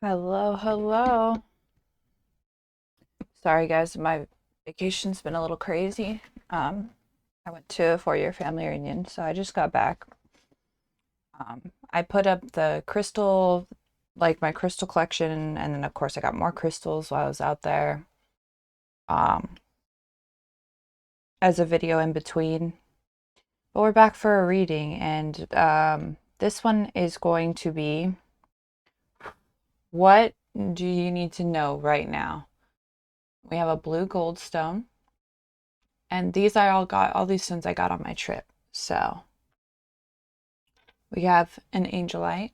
Hello, hello. Sorry guys, my vacation's been a little crazy. I went to a 4-year family reunion, so I just got back. I put up the crystal, like my crystal collection, and then of course I got more crystals while I was out there. Um, as a video in between. But we're back for a reading, and this one is going to be, what do you need to know right now? We have a blue gold stone. And these all these stones I got on my trip. So we have an angelite.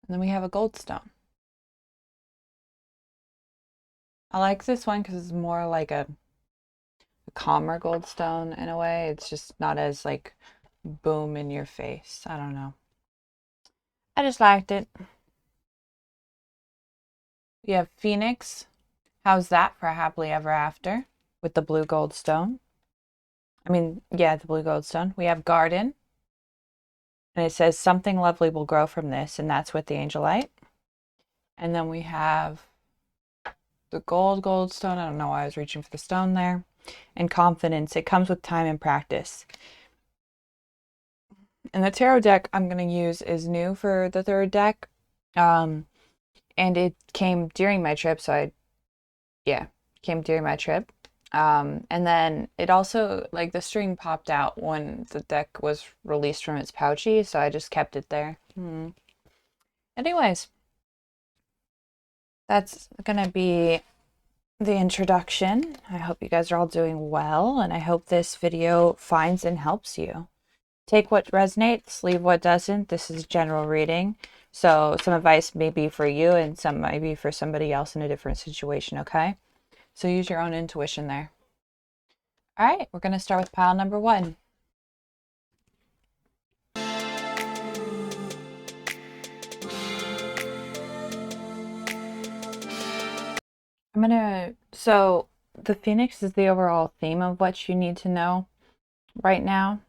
And then we have a gold stone. I like this one because it's more like a calmer gold stone in a way. It's just not as like boom in your face. I don't know. I just liked it. We have Phoenix. How's that for a happily ever after with the blue gold stone? Yeah, the blue gold stone. We have Garden. And it says something lovely will grow from this, and that's with the angelite. And then we have the gold stone. I don't know why I was reaching for the stone there. And confidence. It comes with time and practice. And the tarot deck I'm going to use is new for the third deck. And it came during my trip. Came during my trip. And then it also, like, the string popped out when the deck was released from its pouchy. So I just kept it there. Anyways, that's going to be the introduction. I hope you guys are all doing well, and I hope this video finds and helps you. Take what resonates, leave what doesn't. This is general reading, so some advice may be for you and some might be for somebody else in a different situation, okay? So use your own intuition there. All right, we're going to start with pile number 1. So the Phoenix is the overall theme of what you need to know right now.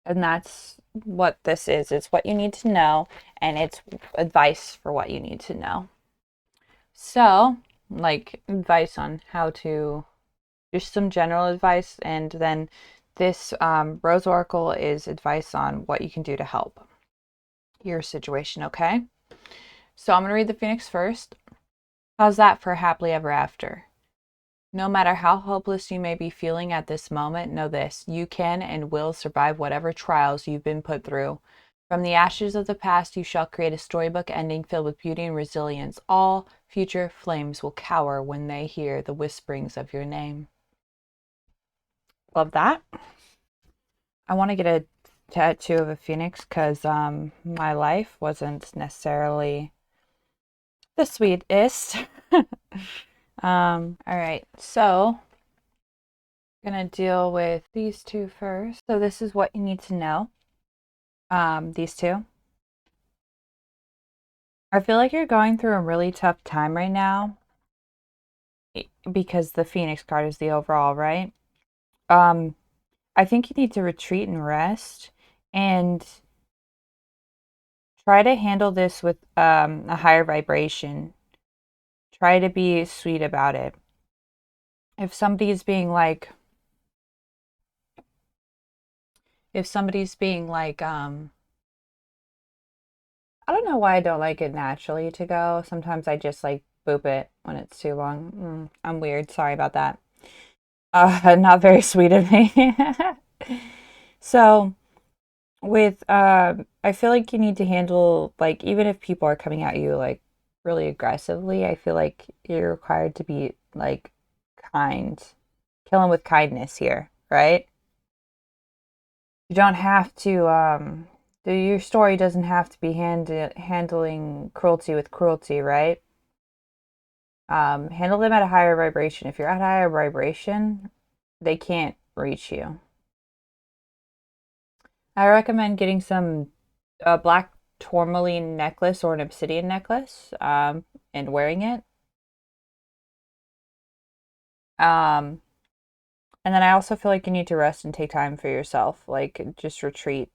And that's what this is. It's what you need to know, and it's advice for what you need to know. So, like advice on how to, just some general advice, and then this Rose Oracle is advice on what you can do to help your situation, okay? So I'm going to read the Phoenix first. How's that for happily ever after? No matter how hopeless you may be feeling at this moment, know this: you can and will survive whatever trials you've been put through. From the ashes of the past, you shall create a storybook ending filled with beauty and resilience. All future flames will cower when they hear the whisperings of your name. Love that. I want to get a tattoo of a phoenix because my life wasn't necessarily the sweetest. All right, so I'm gonna deal with these two first. So this is what you need to know. These two. I feel like you're going through a really tough time right now because the Phoenix card is the overall, right? Um, I think you need to retreat and rest and try to handle this with a higher vibration. Try to be sweet about it. If somebody's being like, I don't know why I don't like it naturally to go. Sometimes I just like boop it when it's too long. I'm weird. Sorry about that. Not very sweet of me. So with I feel like you need to handle, like, even if people are coming at you like really aggressively, I feel like you're required to be like kind. Kill them with kindness here, right? You don't have to your story doesn't have to be handling cruelty with cruelty, right? Handle them at a higher vibration. If you're at a higher vibration, they can't reach you. I recommend getting some black tourmaline necklace or an obsidian necklace, and wearing it. Um, And then I also feel like you need to rest and take time for yourself. Like, just retreat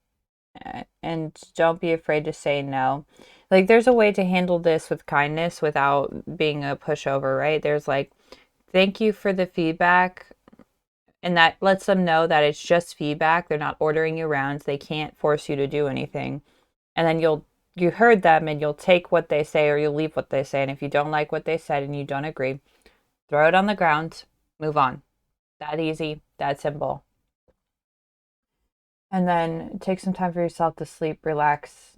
and don't be afraid to say no. Like, there's a way to handle this with kindness without being a pushover, right? There's like, thank you for the feedback. And that lets them know that it's just feedback. They're not ordering you around. They can't force you to do anything. And then you heard them and you'll take what they say or you'll leave what they say. And if you don't like what they said and you don't agree, throw it on the ground, move on. That easy, that simple. And then take some time for yourself to sleep, relax.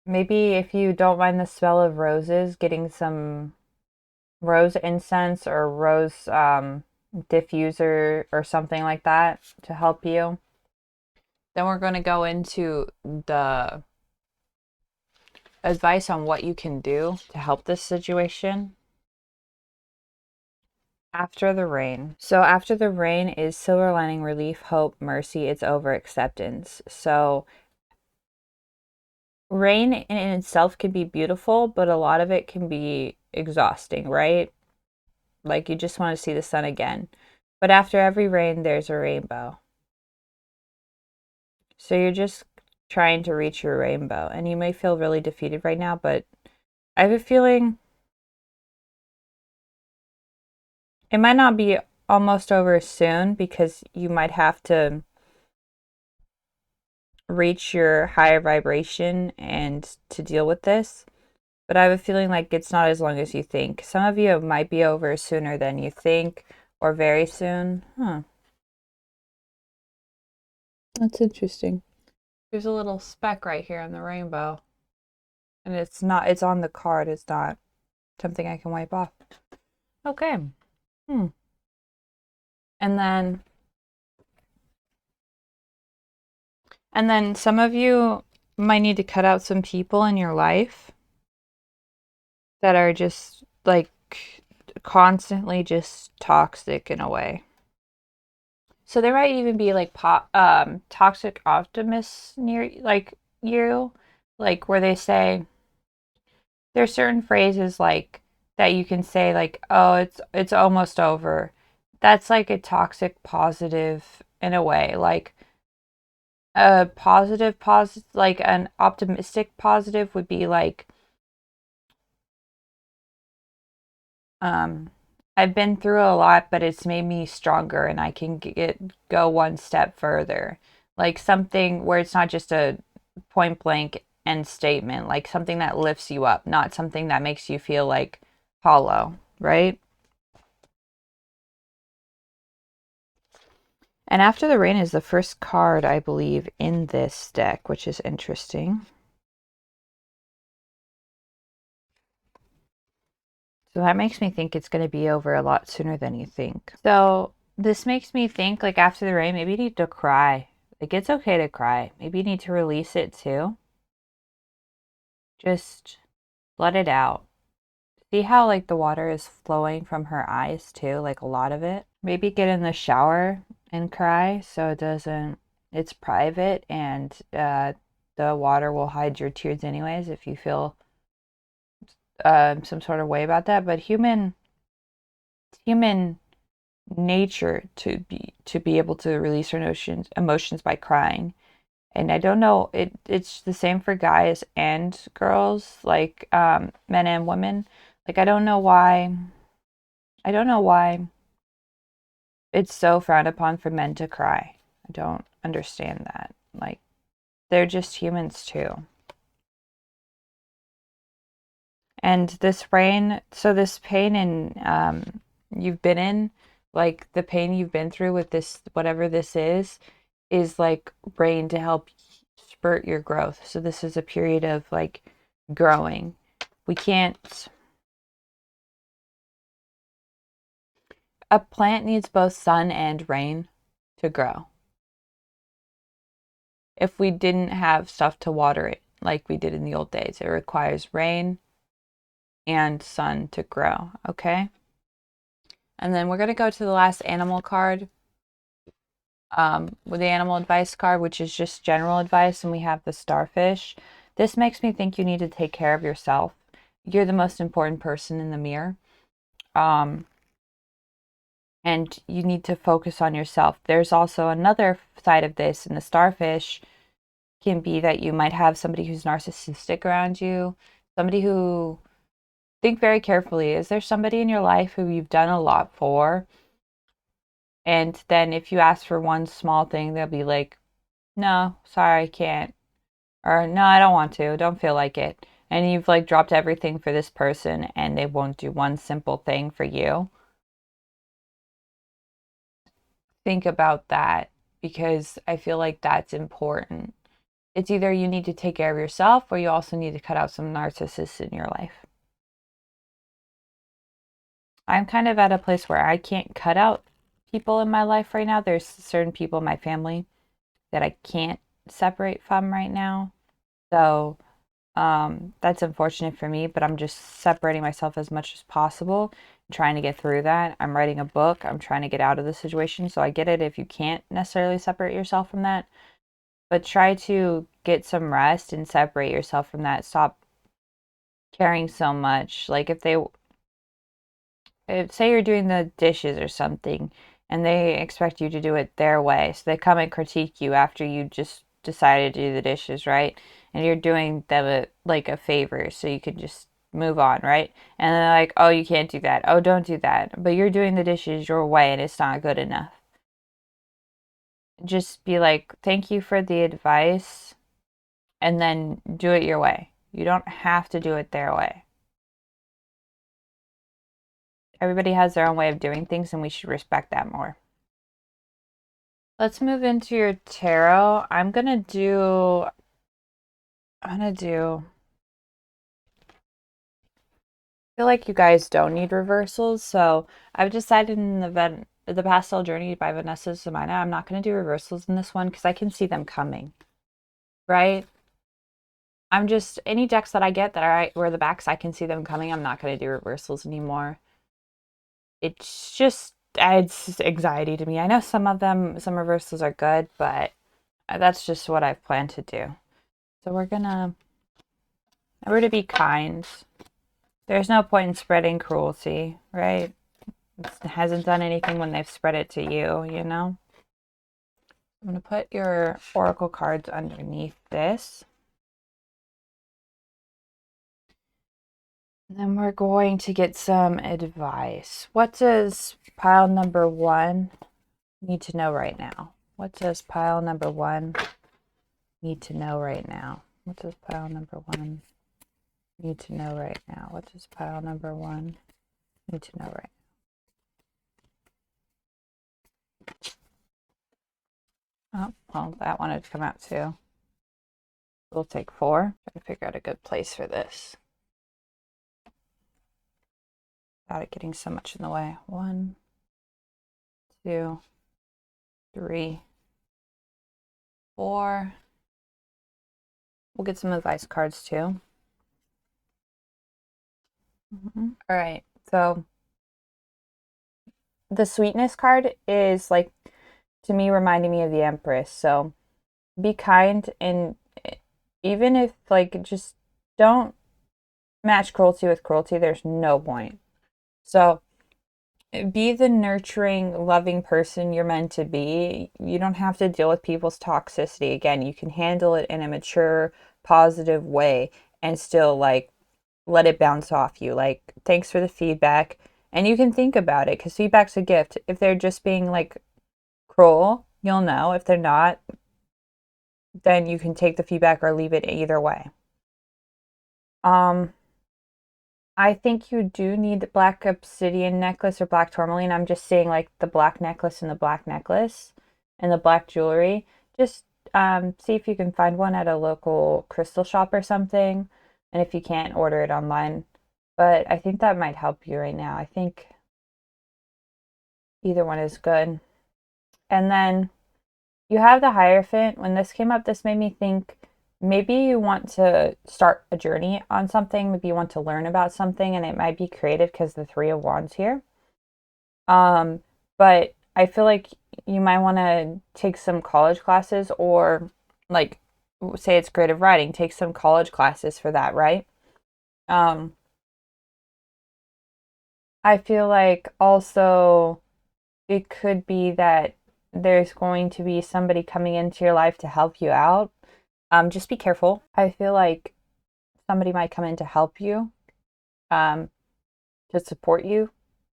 Maybe if you don't mind the smell of roses, getting some rose incense or rose diffuser or something like that to help you. Then we're going to go into the advice on what you can do to help this situation. After the rain. So after the rain is silver lining, relief, hope, mercy, it's over, acceptance. So rain in itself can be beautiful, but a lot of it can be exhausting, right? Like you just want to see the sun again. But after every rain, there's a rainbow. So you're just trying to reach your rainbow. And you may feel really defeated right now, but I have a feeling it might not be almost over soon because you might have to reach your higher vibration and to deal with this. But I have a feeling like it's not as long as you think. Some of you it might be over sooner than you think or very soon. Huh. That's interesting. There's a little speck right here on the rainbow. And it's on the card. It's not something I can wipe off. Okay. And then some of you might need to cut out some people in your life that are just like constantly just toxic in a way. So there might even be like toxic optimists near like you, like where they say there's certain phrases like that you can say like, oh, it's almost over. That's like a toxic positive in a way. Like a positive like an optimistic positive would be like I've been through a lot, but it's made me stronger and I can go one step further. Like something where it's not just a point blank end statement, like something that lifts you up, not something that makes you feel like hollow, right? And after the rain is the first card, I believe, in this deck, which is interesting. So that makes me think it's going to be over a lot sooner than you think. So this makes me think like after the rain, maybe you need to cry. Like it's okay to cry. Maybe you need to release it too. Just let it out. See how like the water is flowing from her eyes too, like a lot of it. Maybe get in the shower and cry so it doesn't, it's private and the water will hide your tears anyways if you feel some sort of way about that. But human nature to be able to release our emotions by crying. And I don't know, it's the same for guys and girls, like men and women. Like I don't know why it's so frowned upon for men to cry. I don't understand that. Like they're just humans too. And this rain, so this pain and you've been in, like the pain you've been through with this, whatever this is like rain to help spurt your growth. So this is a period of like growing. We can't, a plant needs both sun and rain to grow. If we didn't have stuff to water it like we did in the old days, it requires rain and sun to grow, okay? And then we're going to go to the last animal card, with the animal advice card, which is just general advice, and we have the starfish. This makes me think you need to take care of yourself. You're the most important person in the mirror. and you need to focus on yourself. There's also another side of this, and the starfish can be that you might have somebody who's narcissistic around you, somebody who, think very carefully, is there somebody in your life who you've done a lot for? And then if you ask for one small thing, they'll be like, no, sorry, I can't. Or no, I don't want to, don't feel like it. And you've like dropped everything for this person and they won't do one simple thing for you. Think about that because I feel like that's important. It's either you need to take care of yourself or you also need to cut out some narcissists in your life. I'm kind of at a place where I can't cut out people in my life right now. There's certain people in my family that I can't separate from right now. So that's unfortunate for me, but I'm just separating myself as much as possible, trying to get through that. I'm writing a book. I'm trying to get out of the situation. So I get it if you can't necessarily separate yourself from that, but try to get some rest and separate yourself from that. Stop caring so much. Like if say you're doing the dishes or something and they expect you to do it their way, so they come and critique you after you just decided to do the dishes, right? And you're doing them like a favor so you can just move on, right? And they're like, oh, you can't do that, oh, don't do that, but you're doing the dishes your way and it's not good enough. Just be like, thank you for the advice, and then do it your way. You don't have to do it their way. Everybody has their own way of doing things and we should respect that more. Let's move into your tarot. I'm gonna do, I feel like you guys don't need reversals, so I've decided in the Pastel Journey by Vanessa Samina, I'm not gonna do reversals in this one because I can see them coming, right? I'm just, any decks that I get that are where the backs, I can see them coming, I'm not gonna do reversals anymore. It's just adds anxiety to me. I know some of them, some reversals are good, but that's just what I've planned to do. So we're to be kind. There's no point in spreading cruelty, right? It hasn't done anything when they've spread it to you, you know? I'm going to put your oracle cards underneath this. And then we're going to get some advice. What does pile number 1 need to know right now? What does pile number 1 need to know right now? What does pile number 1 need to know right now? What does pile number 1 need to know right now? Oh, well, that wanted to come out too. We'll take 4. Try to figure out a good place for this without it getting so much in the way. 1, 2, 3, 4. We'll get some advice cards too. All right, so the sweetness card is like, to me, reminding me of the Empress. So be kind, and even if like, just don't match cruelty with cruelty. There's no point. So be the nurturing, loving person you're meant to be. You don't have to deal with people's toxicity. Again, you can handle it in a mature, positive way and still like let it bounce off you. Like, thanks for the feedback. And you can think about it because feedback's a gift. If they're just being like cruel, you'll know. If they're not, then you can take the feedback or leave it either way. Um, I think you do need the black obsidian necklace or black tourmaline. I'm just saying like the black necklace and the black necklace and the black jewelry. Just see if you can find one at a local crystal shop or something. And if you can't, order it online. But I think that might help you right now. I think either one is good. And then you have the Hierophant. When this came up, this made me think maybe you want to start a journey on something. Maybe you want to learn about something, and it might be creative because the Three of Wands here. But I feel like you might want to take some college classes, or like, say it's creative writing, take some college classes for that, right? Um, I feel like also it could be that there's going to be somebody coming into your life to help you out. Just be careful. I feel like somebody might come in to help you, um, to support you.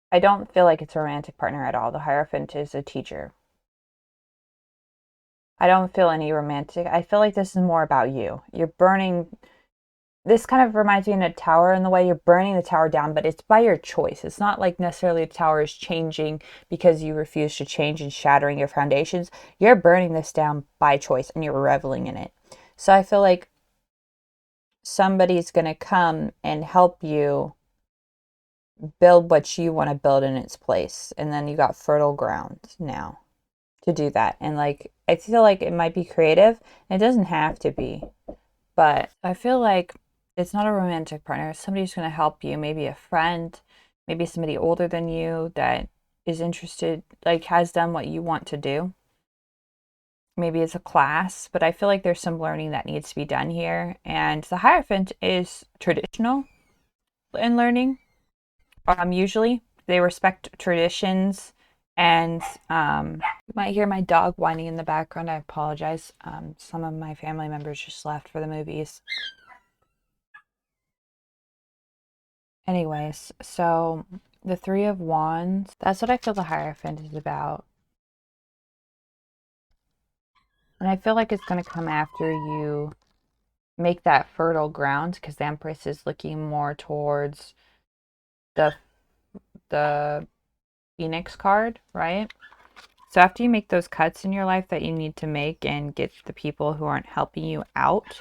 I don't feel like it's a romantic partner at all. The Hierophant is a teacher. I don't feel any romantic. I feel like this is more about you. You're burning. This kind of reminds me of a tower in the way you're burning the tower down, but it's by your choice. It's not like necessarily the tower is changing because you refuse to change and shattering your foundations. You're burning this down by choice and you're reveling in it. So I feel like somebody's going to come and help you build what you want to build in its place. And then you got fertile ground now to do that. And like, I feel like it might be creative. It doesn't have to be, but I feel like it's not a romantic partner. It's somebody who's going to help you, maybe a friend, maybe somebody older than you that is interested, like has done what you want to do. Maybe it's a class, but I feel like there's some learning that needs to be done here. And the Hierophant is traditional in learning. Usually they respect traditions, and you might hear my dog whining in the background. I apologize. Some of my family members just left for the movies. Anyways, so the Three of Wands, that's what I feel the Hierophant is about. And I feel like it's going to come after you make that fertile ground, because the Empress is looking more towards the Phoenix card, right? So after you make those cuts in your life that you need to make and get the people who aren't helping you out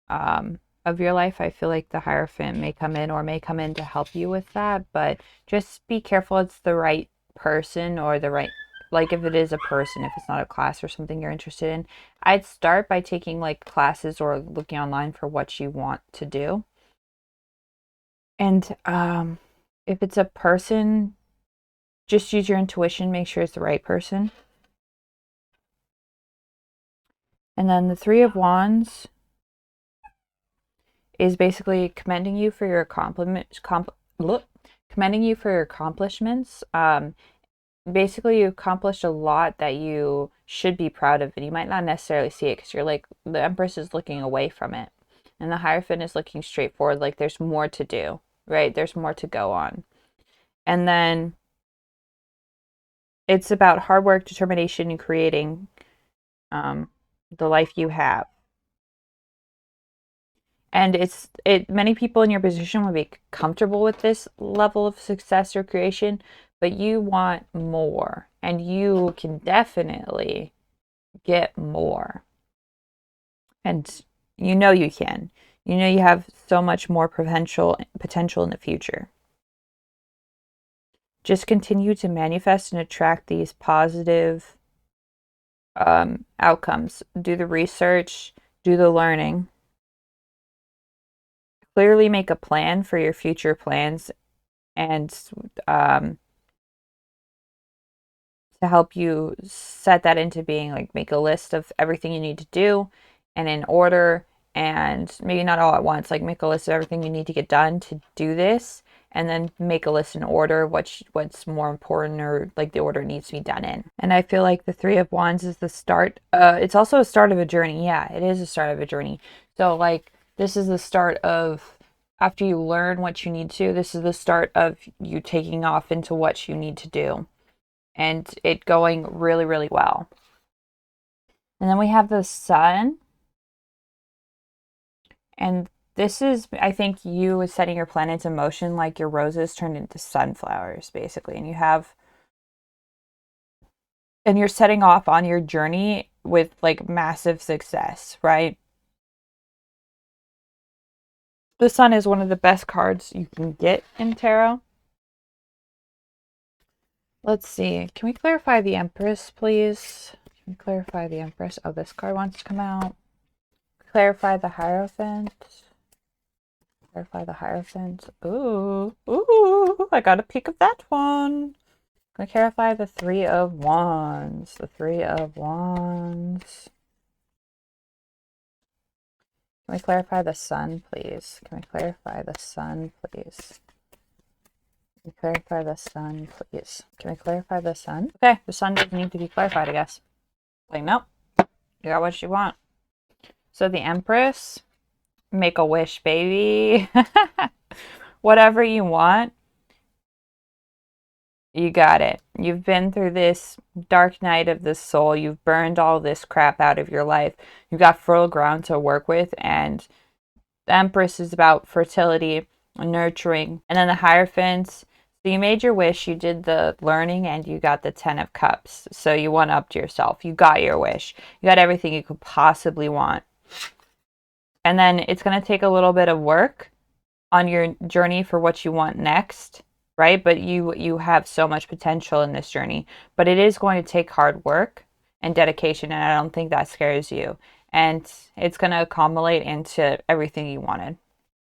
of your life, I feel like the Hierophant may come in, or may come in to help you with that. But just be careful it's the right person, or the right, like if it is a person, if it's not a class or something you're interested in, I'd start by taking like classes or looking online for what you want to do. And if it's a person, just use your intuition, make sure it's the right person. And then the Three of Wands is basically commending you for your commending you for your accomplishments. Basically, you accomplished a lot that you should be proud of, and you might not necessarily see it because you're like, the Empress is looking away from it, and the Hierophant is looking straight forward, like there's more to do, right? There's more to go on. And then it's about hard work, determination, and creating the life you have. And many people in your position would be comfortable with this level of success or creation, but you want more, and you can definitely get more. And you know you can. You know you have so much more potential in the future. Just continue to manifest and attract these positive outcomes. Do the research, do the learning. Clearly make a plan for your future plans, and to help you set that into being, like make a list of everything you need to do and in order, and maybe not all at once, like make a list of everything you need to get done to do this, and then make a list in order what's more important, or like the order it needs to be done in. And I feel like the Three of Wands is the start. It's also a start of a journey. Yeah, it is a start of a journey. So like this is the start of, after you learn what you need to, this is the start of you taking off into what you need to do, and it going really, really well. And then we have the Sun. And this is, I think, you setting your planets in motion, like your roses turned into sunflowers, basically. And you're setting off on your journey with like massive success, right? The Sun is one of the best cards you can get in tarot. Let's see. Can we clarify the Empress, please? Can we clarify the Empress? Oh, this card wants to come out. Clarify the Hierophant. Clarify the Hierophant. Ooh, ooh, I got a peek of that one. Can we clarify the Three of Wands? The Three of Wands. Can we clarify the Sun, please? Can we clarify the Sun, please? Clarify the sun, please. Can we clarify the sun? Okay, the sun doesn't need to be clarified, I guess. Like, nope. You got what you want. So the Empress, make a wish, baby. Whatever you want, you got it. You've been through this dark night of the soul. You've burned all this crap out of your life. You've got fertile ground to work with, and the Empress is about fertility and nurturing. And then the Hierophants. So you made your wish, you did the learning, and you got the 10 of Cups. So you one-upped yourself. You got your wish. You got everything you could possibly want. And then it's going to take a little bit of work on your journey for what you want next, right? But you have so much potential in this journey. But it is going to take hard work and dedication, and I don't think that scares you. And it's going to accumulate into everything you wanted.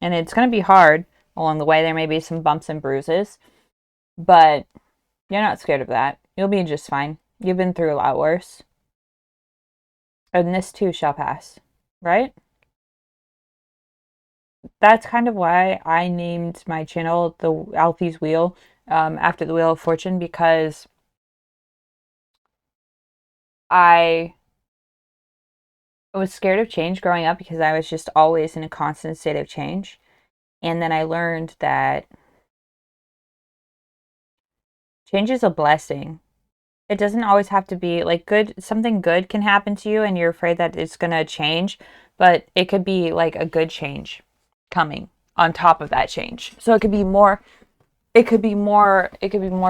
And it's going to be hard along the way. There may be some bumps and bruises, but you're not scared of that. You'll be just fine. You've been through a lot worse. And this too shall pass, right? That's kind of why I named my channel the Alfie's Wheel, after the Wheel of Fortune, because I was scared of change growing up because I was just always in a constant state of change. And then I learned that change is a blessing. It doesn't always have to be like good. Something good can happen to you and you're afraid that it's going to change, but it could be like a good change coming on top of that change. So it could be more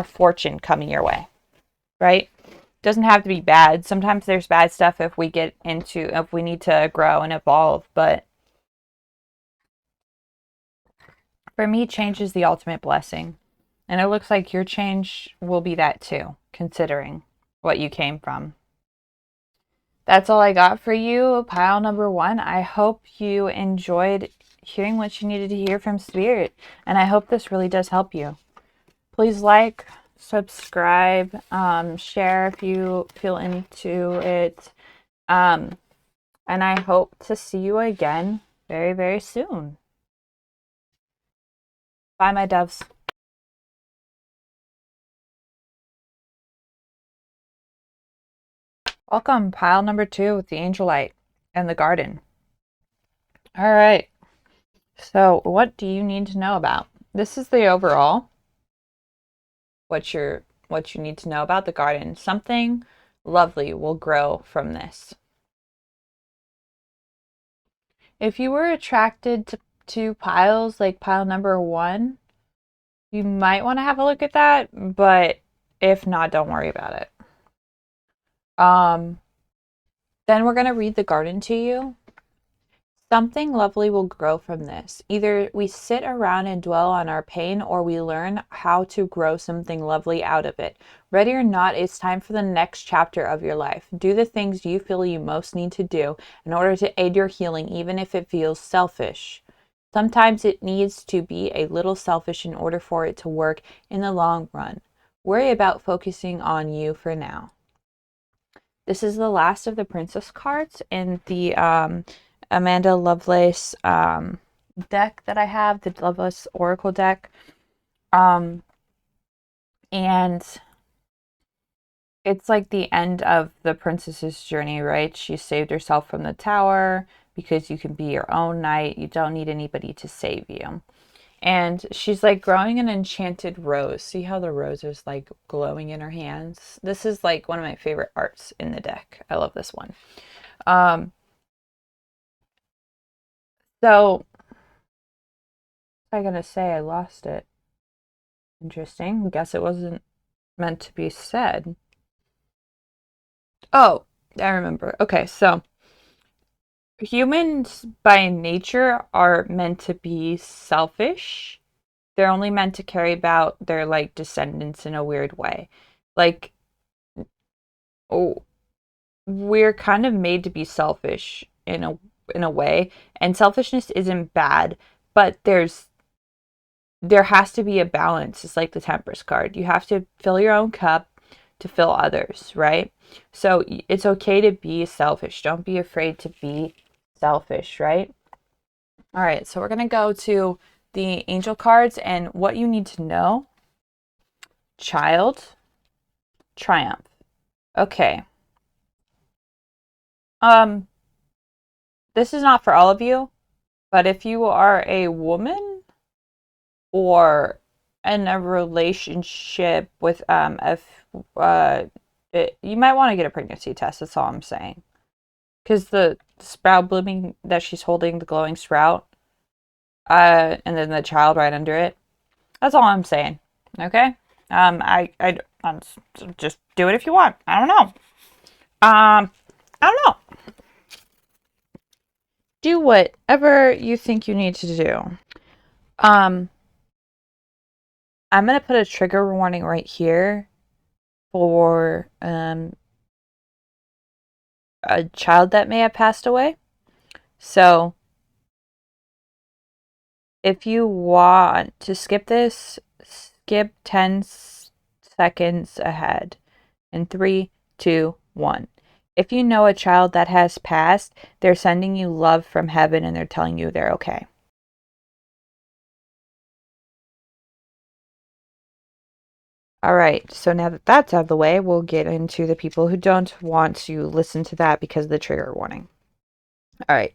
fortune coming your way, right? Doesn't have to be bad. Sometimes there's bad stuff if we need to grow and evolve, but for me, change is the ultimate blessing. And it looks like your change will be that too, considering what you came from. That's all I got for you, pile number 1. I hope you enjoyed hearing what you needed to hear from Spirit, and I hope this really does help you. Please like, subscribe, share if you feel into it, and I hope to see you again very, very soon. Bye, my doves. Welcome, pile number 2 with the Angel Light and the Garden. All right. So, what do you need to know about? This is the overall. What you need to know about the garden. Something lovely will grow from this. If you were attracted to piles like pile number 1, you might want to have a look at that, but if not, don't worry about it. Then we're going to read the garden to you. Something lovely will grow from this. Either we sit around and dwell on our pain, or we learn how to grow something lovely out of it. Ready or not, it's time for the next chapter of your life. Do the things you feel you most need to do in order to aid your healing, even if it feels selfish. Sometimes it needs to be a little selfish in order for it to work in the long run. Worry about focusing on you for now. This is the last of the princess cards in the Amanda Lovelace deck that I have, the Lovelace Oracle deck. And it's like the end of the princess's journey, right? She saved herself from the tower because you can be your own knight. You don't need anybody to save you. And she's like growing an enchanted rose. See how the rose is like glowing in her hands? This is like one of my favorite arts in the deck. I love this one. So, what was I gonna say? I lost it. Interesting. I guess it wasn't meant to be said. Oh, I remember. Okay, so humans by nature are meant to be selfish. They're only meant to carry about their like descendants in a weird way. Like, oh, we're kind of made to be selfish in a way, and selfishness isn't bad, but there has to be a balance. It's like the Temperance card. You have to fill your own cup to fill others, right? So it's okay to be selfish. Don't be afraid to be selfish, right? All right, so we're going to go to the angel cards and what you need to know child, triumph. Okay. This is not for all of you, but if you are a woman or in a relationship with you might want to get a pregnancy test. That's all I'm saying. Because the sprout blooming that she's holding, the glowing sprout, and then the child right under it. That's all I'm saying. Okay. Just do it if you want. I don't know. I don't know. Do whatever you think you need to do. I'm gonna put a trigger warning right here for a child that may have passed away. So if you want to skip this, skip 10 seconds ahead. In 3, 2, 1. If you know a child that has passed, they're sending you love from heaven and they're telling you they're okay. All right, so now that that's out of the way, we'll get into the people who don't want to listen to that because of the trigger warning. All right,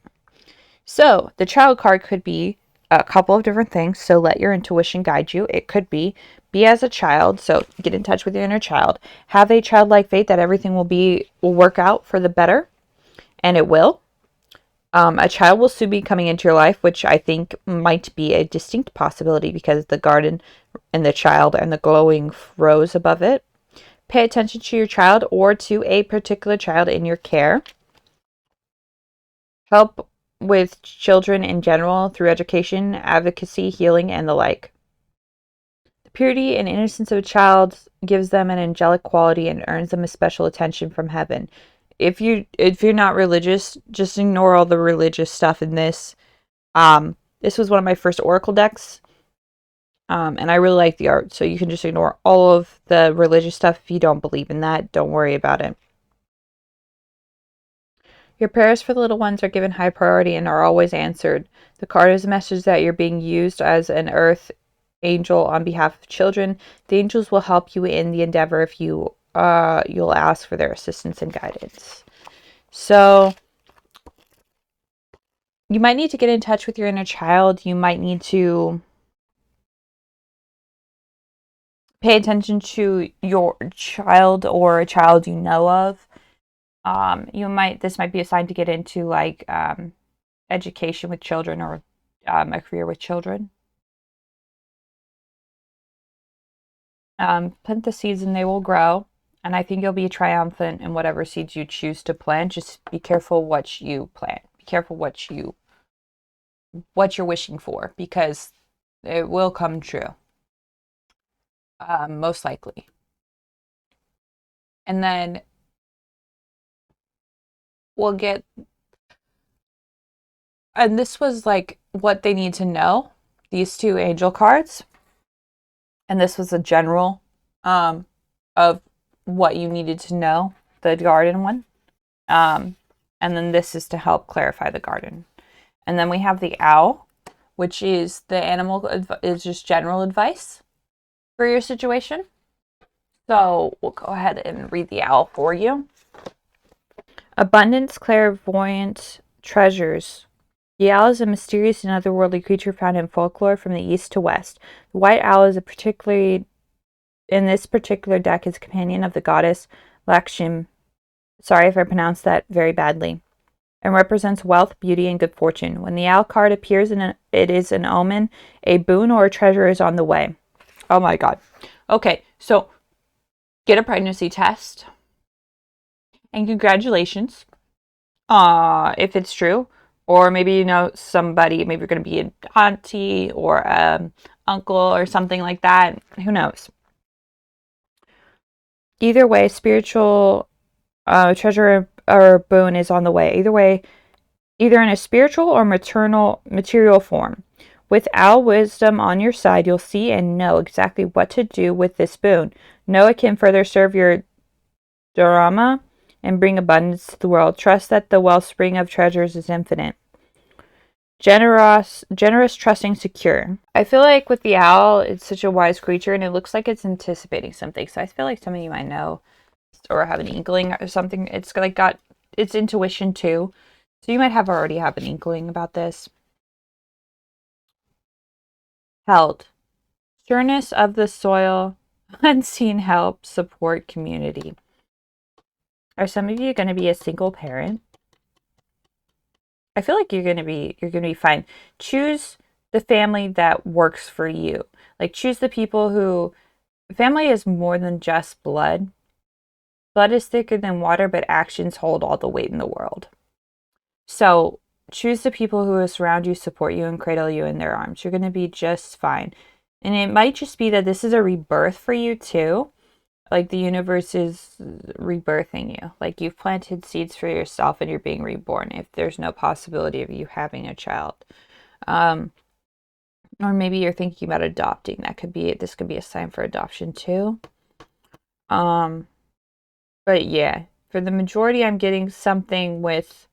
so the child card could be a couple of different things, so let your intuition guide you. It could be as a child, so get in touch with your inner child. Have a childlike faith that everything will work out for the better, and it will. A child will soon be coming into your life, which I think might be a distinct possibility because the garden and the child and the glowing rose above it. Pay attention to your child or to a particular child in your care. Help with children in general through education, advocacy, healing, and the like. The purity and innocence of a child gives them an angelic quality and earns them a special attention from heaven. If you're not religious, just ignore all the religious stuff in this. This was one of my first oracle decks, and I really like the art, so you can just ignore all of the religious stuff if you don't believe in that. Don't worry about it. Your prayers for the little ones are given high priority and are always answered. The card is a message that you're being used as an earth angel on behalf of children. The angels will help you in the endeavor if you'll ask for their assistance and guidance. So you might need to get in touch with your inner child. You might need to pay attention to your child or a child you know of. This might be a sign to get into like education with children or a career with children. Plant the seeds and they will grow. And I think you'll be triumphant in whatever seeds you choose to plant. Just be careful what you plant. Be careful what you're wishing for, because it will come true. Most likely. And then we'll get, and this was like what they need to know, these two angel cards. And this was a general of what you needed to know, the garden one. And then this is to help clarify the garden. And then we have the owl, which is the animal, is just general advice for your situation. So we'll go ahead and read the owl for you. Abundance, clairvoyant treasures. The owl is a mysterious and otherworldly creature found in folklore from the east to west. The white owl is in this particular deck is a companion of the goddess Lakshmi. Sorry if I pronounced that very badly. And represents wealth, beauty, and good fortune. When the owl card appears, it is an omen, a boon, or a treasure is on the way. Oh my God. Okay, so get a pregnancy test. And congratulations, if it's true. Or maybe you know somebody, maybe you're going to be an auntie or uncle or something like that. Who knows? Either way, spiritual treasure or boon is on the way. Either way, either in a spiritual or material form. With owl wisdom on your side, you'll see and know exactly what to do with this boon. Know it can further serve your dharma and bring abundance to the world. Trust that the wellspring of treasures is infinite. generous, trusting, secure. I feel like with the owl, it's such a wise creature and it looks like it's anticipating something. So I feel like some of you might know or have an inkling or something. It's like got its intuition too. So you might have already have an inkling about this. Held. Sureness of the soil, unseen help, support, community. Are some of you going to be a single parent? I feel like you're going to be fine. Choose the family that works for you. Like choose the people who family is more than just blood. Blood is thicker than water, but actions hold all the weight in the world. So choose the people who will surround you, support you, and cradle you in their arms. You're going to be just fine. And it might just be that this is a rebirth for you too. Like the universe is rebirthing you. Like you've planted seeds for yourself and you're being reborn if there's no possibility of you having a child. Or maybe you're thinking about adopting. This could be a sign for adoption too. But yeah, for the majority, I'm getting something with,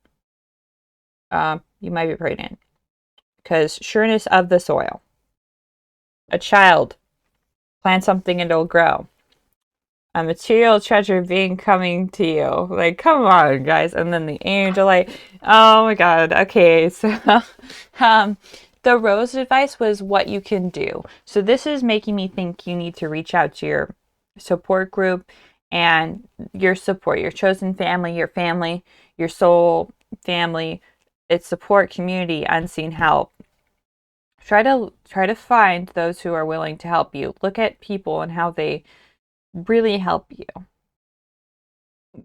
you might be pregnant. Because sureness of the soil. A child. Plant something and it'll grow. A material treasure being coming to you. Like, come on, guys. And then the angel light. Oh my god. Okay, so the rose advice was what you can do. So this is making me think you need to reach out to your support group and your support, your chosen family, your soul family. It's support, community, unseen help. Try to find those who are willing to help you. Look at people and how they really help you.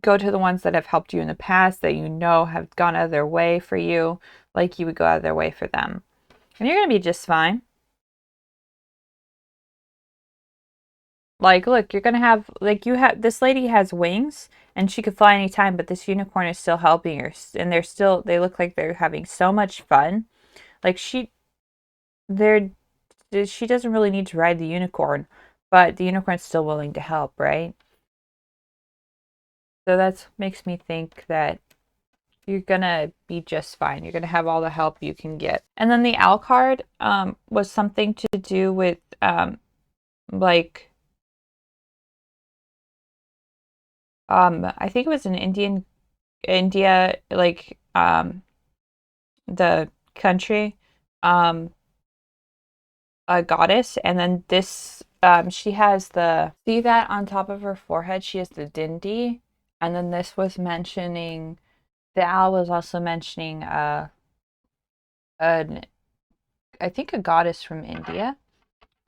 Go to the ones that have helped you in the past that you know have gone out of their way for you, like you would go out of their way for them. And you're going to be just fine. Like, look, you're going to have, like, this lady has wings and she could fly anytime, but this unicorn is still helping her. And they look like they're having so much fun. Like, she doesn't really need to ride the unicorn, but the unicorn's still willing to help, right? So that makes me think that you're gonna be just fine. You're gonna have all the help you can get. And then the owl card was something to do with like I think it was in India, like the country, a goddess, and then this she has see that on top of her forehead, she has the dindi, and then this was mentioning the owl was also mentioning an I think a goddess from India.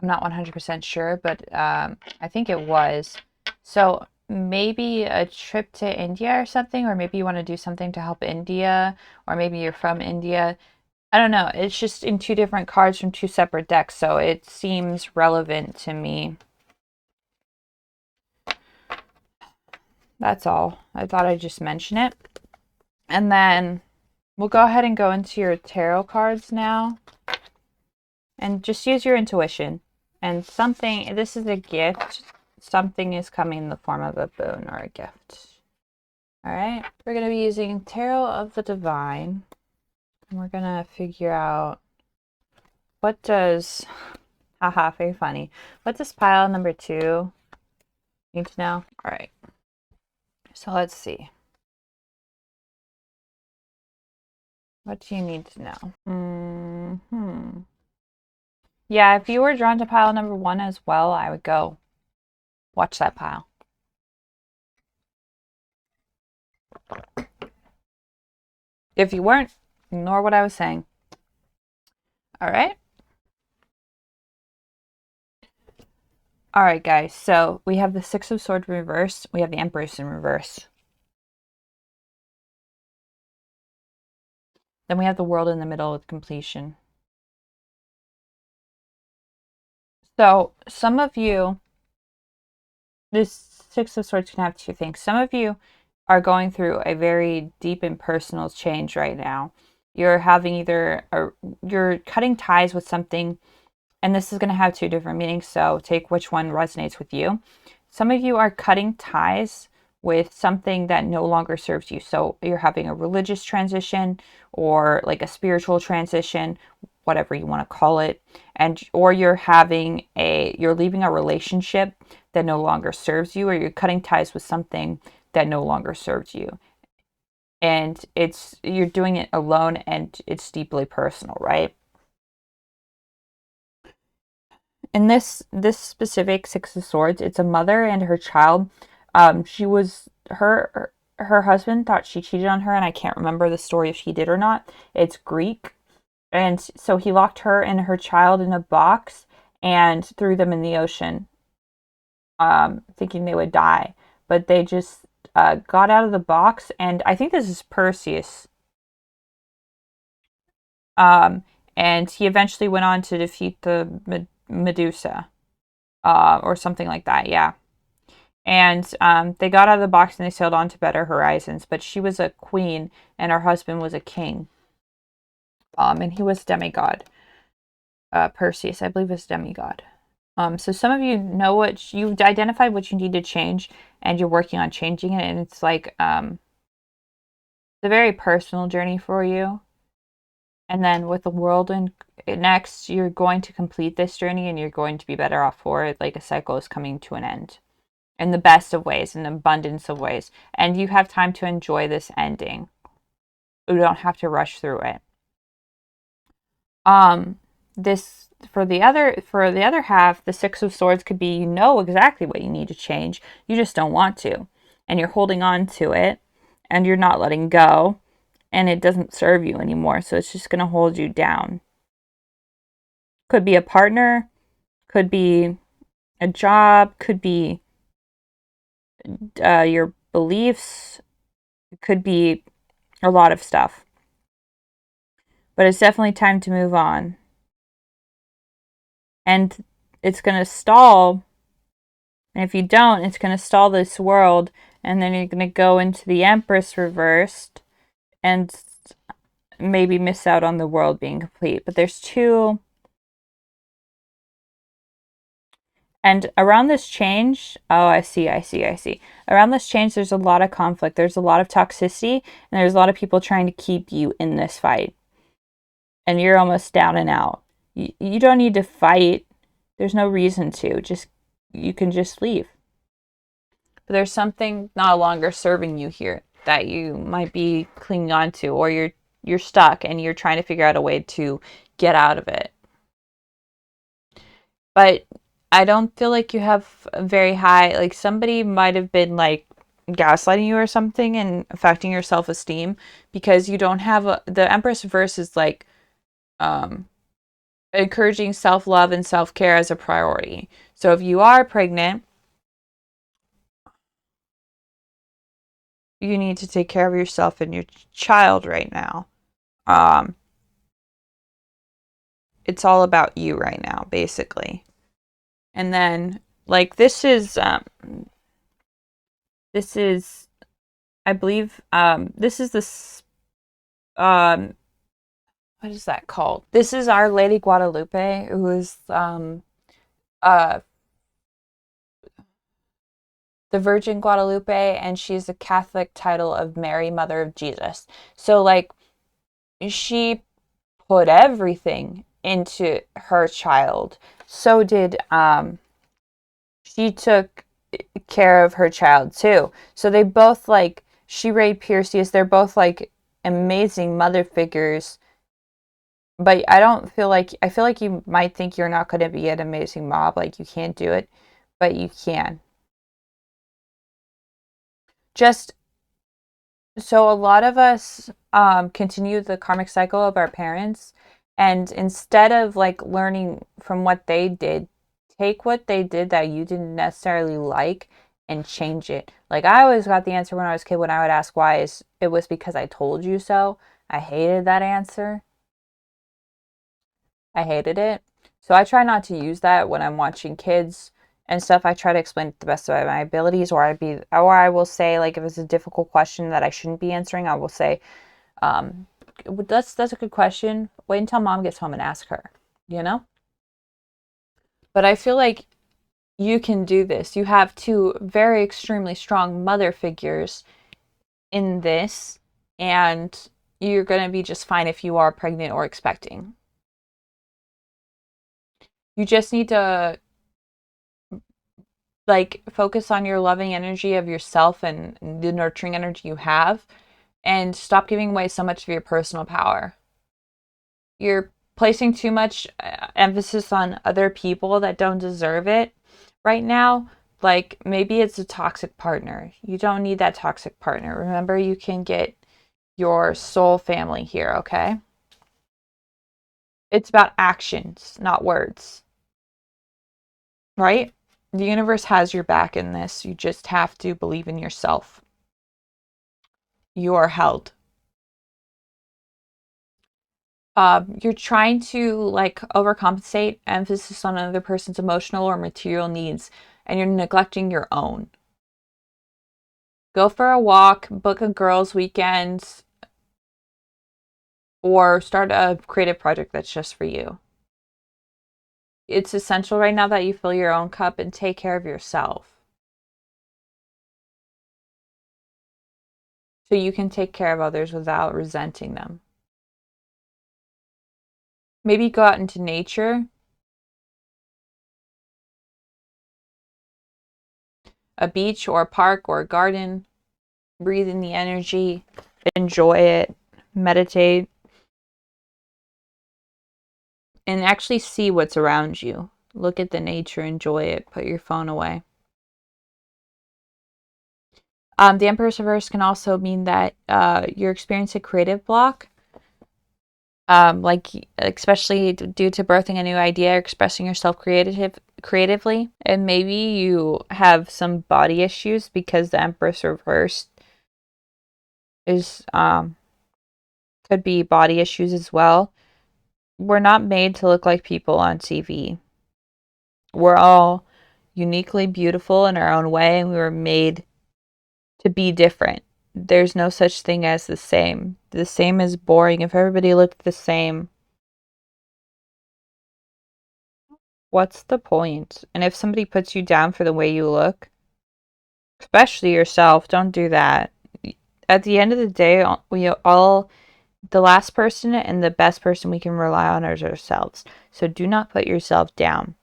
I'm not 100% sure, but I think it was. So maybe a trip to India or something, or maybe you want to do something to help India, or maybe you're from India. I don't know. It's just in two different cards from two separate decks, so it seems relevant to me. That's all. I thought I'd just mention it. And then we'll go ahead and go into your tarot cards now. And just use your intuition. And this is a gift. Something is coming in the form of a boon or a gift. All right. We're going to be using Tarot of the Divine. And we're going to figure out what does, haha, very funny. What does pile number 2 need to know? All right. So let's see. What do you need to know? Yeah, if you were drawn to pile number 1 as well, I would go watch that pile. If you weren't, ignore what I was saying. All right. All right, guys. So we have the Six of Swords in reverse. We have the Empress in reverse. Then we have the World in the middle with completion. So some of you, this Six of Swords can have two things. Some of you are going through a very deep and personal change right now. You're having you're cutting ties with something, and this is going to have two different meanings, so take which one resonates with you. Some of you are cutting ties with something that no longer serves you. So you're having a religious transition or like a spiritual transition, whatever you want to call it, and or you're leaving a relationship that no longer serves you, or you're cutting ties with something that no longer serves you. And you're doing it alone, and it's deeply personal, right? In this specific Six of Swords, it's a mother and her child. She was her husband thought she cheated on her, and I can't remember the story if she did or not. It's Greek, and so he locked her and her child in a box and threw them in the ocean, thinking they would die. But they just got out of the box, and I think this is Perseus. Um, and he eventually went on to defeat the Medusa, or something like that. Yeah. And they got out of the box and they sailed on to better horizons. But she was a queen and her husband was a king. And he was demigod. Perseus, I believe, was demigod. So some of you know what you've identified what you need to change, and you're working on changing it. And it's like it's a very personal journey for you. And then with the world and next, you're going to complete this journey, and you're going to be better off for it. Like a cycle is coming to an end in the best of ways, in abundance of ways. And you have time to enjoy this ending. You don't have to rush through it. This for the other half, the Six of Swords could be, you know exactly what you need to change. You just don't want to. And you're holding on to it, and you're not letting go, and it doesn't serve you anymore. So it's just going to hold you down. Could be a partner, could be a job, could be your beliefs, it could be a lot of stuff. But it's definitely time to move on. And it's going to stall. And if you don't, it's going to stall this world. And then you're going to go into the Empress reversed and maybe miss out on the world being complete. But there's two. And around this change, oh, I see. Around this change, there's a lot of conflict. There's a lot of toxicity. And there's a lot of people trying to keep you in this fight. And you're almost down and out. You don't need to fight. There's no reason to. You can just leave. But there's something no longer serving you here that you might be clinging on to, or you're stuck and you're trying to figure out a way to get out of it. But I don't feel like you have a very high, like somebody might have been like gaslighting you or something and affecting your self-esteem, because you don't have the Empress verse is like encouraging self-love and self-care as a priority. So if you are pregnant, you need to take care of yourself and your child right now. It's all about you right now, basically. And then, like, this is, I believe, this is this, what is that called? This is Our Lady Guadalupe, who is, uh, the Virgin Guadalupe, and she's the Catholic title of Mary, Mother of Jesus. So, like, she put everything into her child. So did she took care of her child too. So they both, like, she raised Perseus. They're both like amazing mother figures. But I feel like you might think you're not going to be an amazing mom, like you can't do it, but you can. Just so a lot of us continue the karmic cycle of our parents, and instead of like learning from what they did, take what they did that you didn't necessarily like and change it. Like I always got the answer when I was a kid when I would ask why, is it was because I told you so. I hated that answer. I hated it. So I try not to use that when I'm watching kids and stuff. I try to explain it the best of my abilities, or I will say, like, if it's a difficult question that I shouldn't be answering, I will say, um, that's a good question. Wait until mom gets home and ask her, you know? But I feel like You can do this. You have two very extremely strong mother figures in this, and you're going to be just fine if you are pregnant or expecting. You just need to like focus on your loving energy of yourself and the nurturing energy you have, and stop giving away so much of your personal power. You're placing too much emphasis on other people that don't deserve it right now. Like maybe it's a toxic partner. You don't need that toxic partner. Remember, you can get your soul family here, okay? It's about actions, not words, right? The universe has your back in this. You just have to believe in yourself. You are held. You're trying to like overcompensate emphasis on another person's emotional or material needs, and you're neglecting your own. Go for a walk, book a girls' weekend, or start a creative project that's just for you. It's essential right now that you fill your own cup and take care of yourself so you can take care of others without resenting them. Maybe go out into nature, a beach or a park or a garden, breathe in the energy, enjoy it, meditate, and actually see what's around you. Look at the nature, enjoy it, put your phone away. The Emperor's Reverse can also mean that you're experiencing a creative block, like especially due to birthing a new idea or expressing yourself creatively. And maybe you have some body issues because the Empress Reverse is could be body issues as well. We're not made to look like people on TV. We're all uniquely beautiful in our own way, and we were made to be different. There's no such thing as the same. The same is boring. If everybody looked the same, what's the point? And if somebody puts you down for the way you look, especially yourself, don't do that. At the end of the day, we all, the last person and the best person we can rely on is ourselves. So do not put yourself down.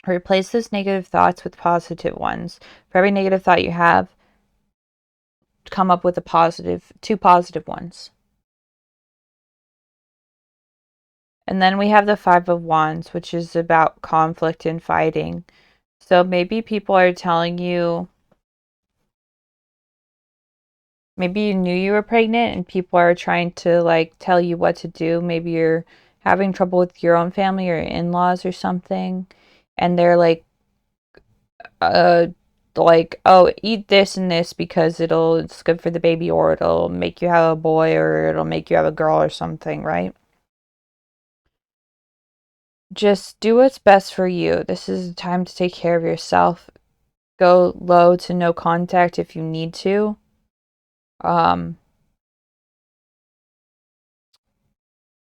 Replace those negative thoughts with positive ones. For every negative thought you have, come up with two positive ones. And then we have the Five of Wands, which is about conflict and fighting. So maybe people are telling you, maybe you knew you were pregnant and people are trying to like tell you what to do. Maybe you're having trouble with your own family or in-laws or something. And they're uh, like, oh, eat this and this because it's good for the baby, or it'll make you have a boy, or it'll make you have a girl or something, right? Just do what's best for you. This is the time to take care of yourself. Go low to no contact if you need to. Um,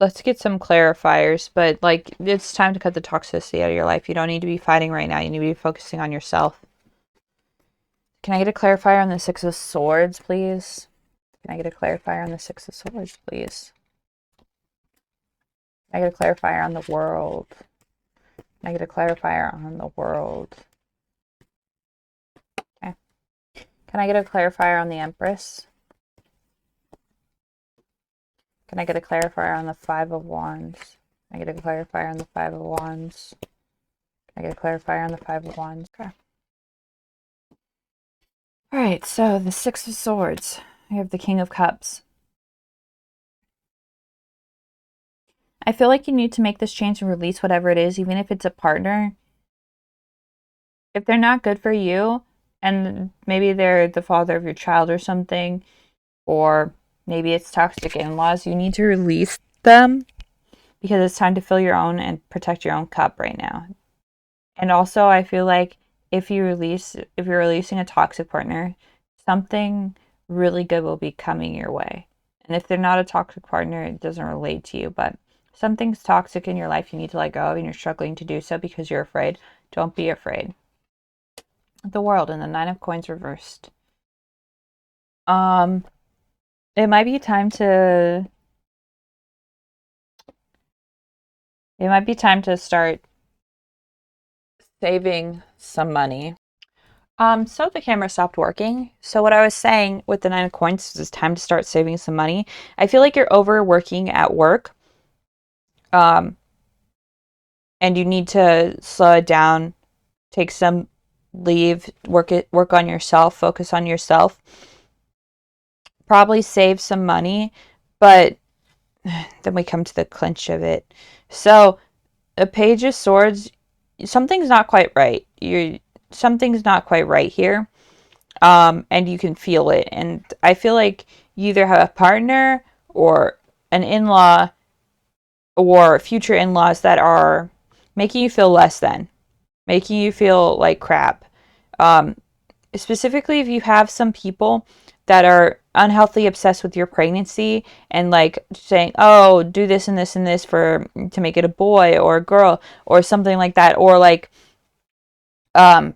let's get some clarifiers, but like it's time to cut the toxicity out of your life. You don't need to be fighting right now. You need to be focusing on yourself. Can I get a clarifier on the Six of Swords, please? Can I get a clarifier on the Six of Swords, please? Can I get a clarifier on the World? Can I get a clarifier on the World? Okay. Can I get a clarifier on the Empress? Can I get a clarifier on the Five of Wands? Can I get a clarifier on the Five of Wands? Can I get a clarifier on the Five of Wands? Okay. All right, so the Six of Swords. I have the King of Cups. I feel like you need to make this change and release whatever it is, even if it's a partner. If they're not good for you, and maybe they're the father of your child or something, or maybe it's toxic in-laws, you need to release them because it's time to fill your own and protect your own cup right now. And also, I feel like if you're releasing a toxic partner, something really good will be coming your way. And if they're not a toxic partner, it doesn't relate to you, but something's toxic in your life you need to let go of and you're struggling to do so because you're afraid. Don't be afraid. The world and the Nine of Coins reversed. Um, it might be time to start saving some money. So the camera stopped working. So what I was saying with the Nine of Coins is it's time to start saving some money. I feel like you're overworking at work. Um, and you need to slow it down, take some leave, work on yourself, focus on yourself. Probably save some money, but then we come to the clinch of it. So, a Page of Swords, something's not quite right. Something's not quite right here. And you can feel it. And I feel like you either have a partner or an in-law or future in-laws that are making you feel less than, making you feel like crap. Um, Specifically, if you have some people that are unhealthily obsessed with your pregnancy and like saying, "Oh, do this and this and this for to make it a boy or a girl," or something like that, or like um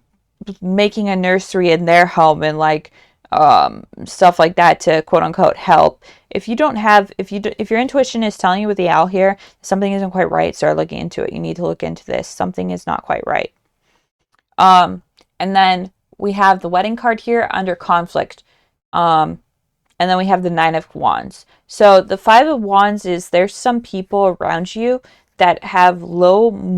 making a nursery in their home and like stuff like that to quote unquote help. If you don't have, if your intuition is telling you with the owl here something isn't quite right, start looking into it. You need to look into this. Something is not quite right. um and then we have the wedding card here under conflict. And then we have the Nine of Wands. So the Five of Wands is there's some people around you that have um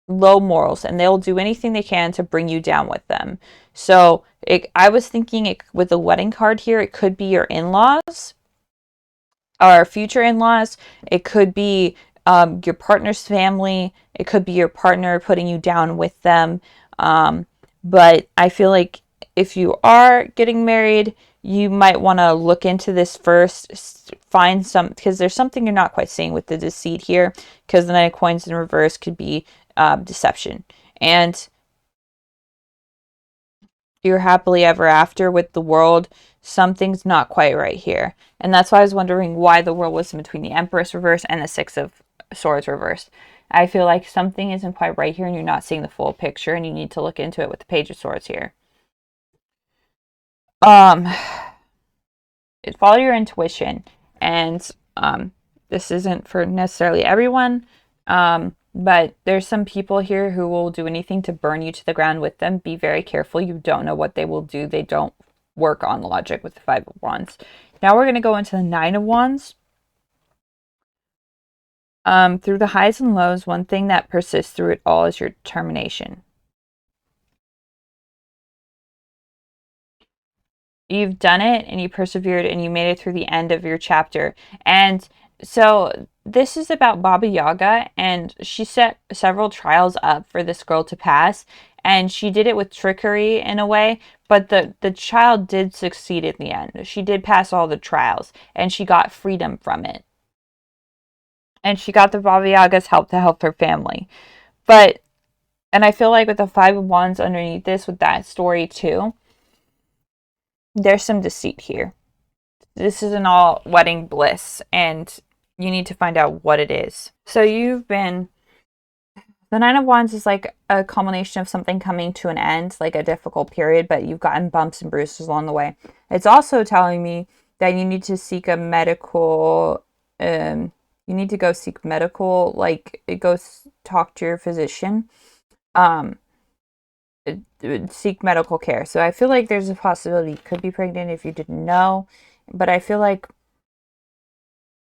low morals, and they'll do anything they can to bring you down with them. So I was thinking with the wedding card here, it could be your in-laws or future in-laws. It could be your partner's family. It could be your partner putting you down with them. But I feel like if you are getting married, you might want to look into this first, find some, because there's something you're not quite seeing with the deceit here, because the Knight of Coins in reverse could be deception. And you're happily ever after with the world, something's not quite right here. And that's why I was wondering why the world was in between the Empress reverse and the Six of Swords reverse. I feel like something isn't quite right here and you're not seeing the full picture, and you need to look into it with the Page of Swords here. Um, Follow your intuition, and this isn't for necessarily everyone, but there's some people here who will do anything to burn you to the ground with them. Be very careful. You don't know what they will do. They don't work on logic with the Five of Wands. Now we're going to go into the Nine of Wands. Through the highs and lows, one thing that persists through it all is your determination. You've done it and you persevered and you made it through the end of your chapter. And so this is about Baba Yaga, and she set several trials up for this girl to pass, and she did it with trickery in a way, but the child did succeed in the end. She did pass all the trials and she got freedom from it. And she got the Baba Yaga's help to help her family. But and I feel like with the Five of Wands underneath this, with that story too, there's some deceit here. This isn't all wedding bliss, and you need to find out what it is. So the Nine of Wands is like a culmination of something coming to an end, like a difficult period, but you've gotten bumps and bruises along the way. It's also telling me that you need to seek a medical, you need to go seek medical, like go talk to your physician, um, seek medical care. So I feel like there's a possibility you could be pregnant if you didn't know, but I feel like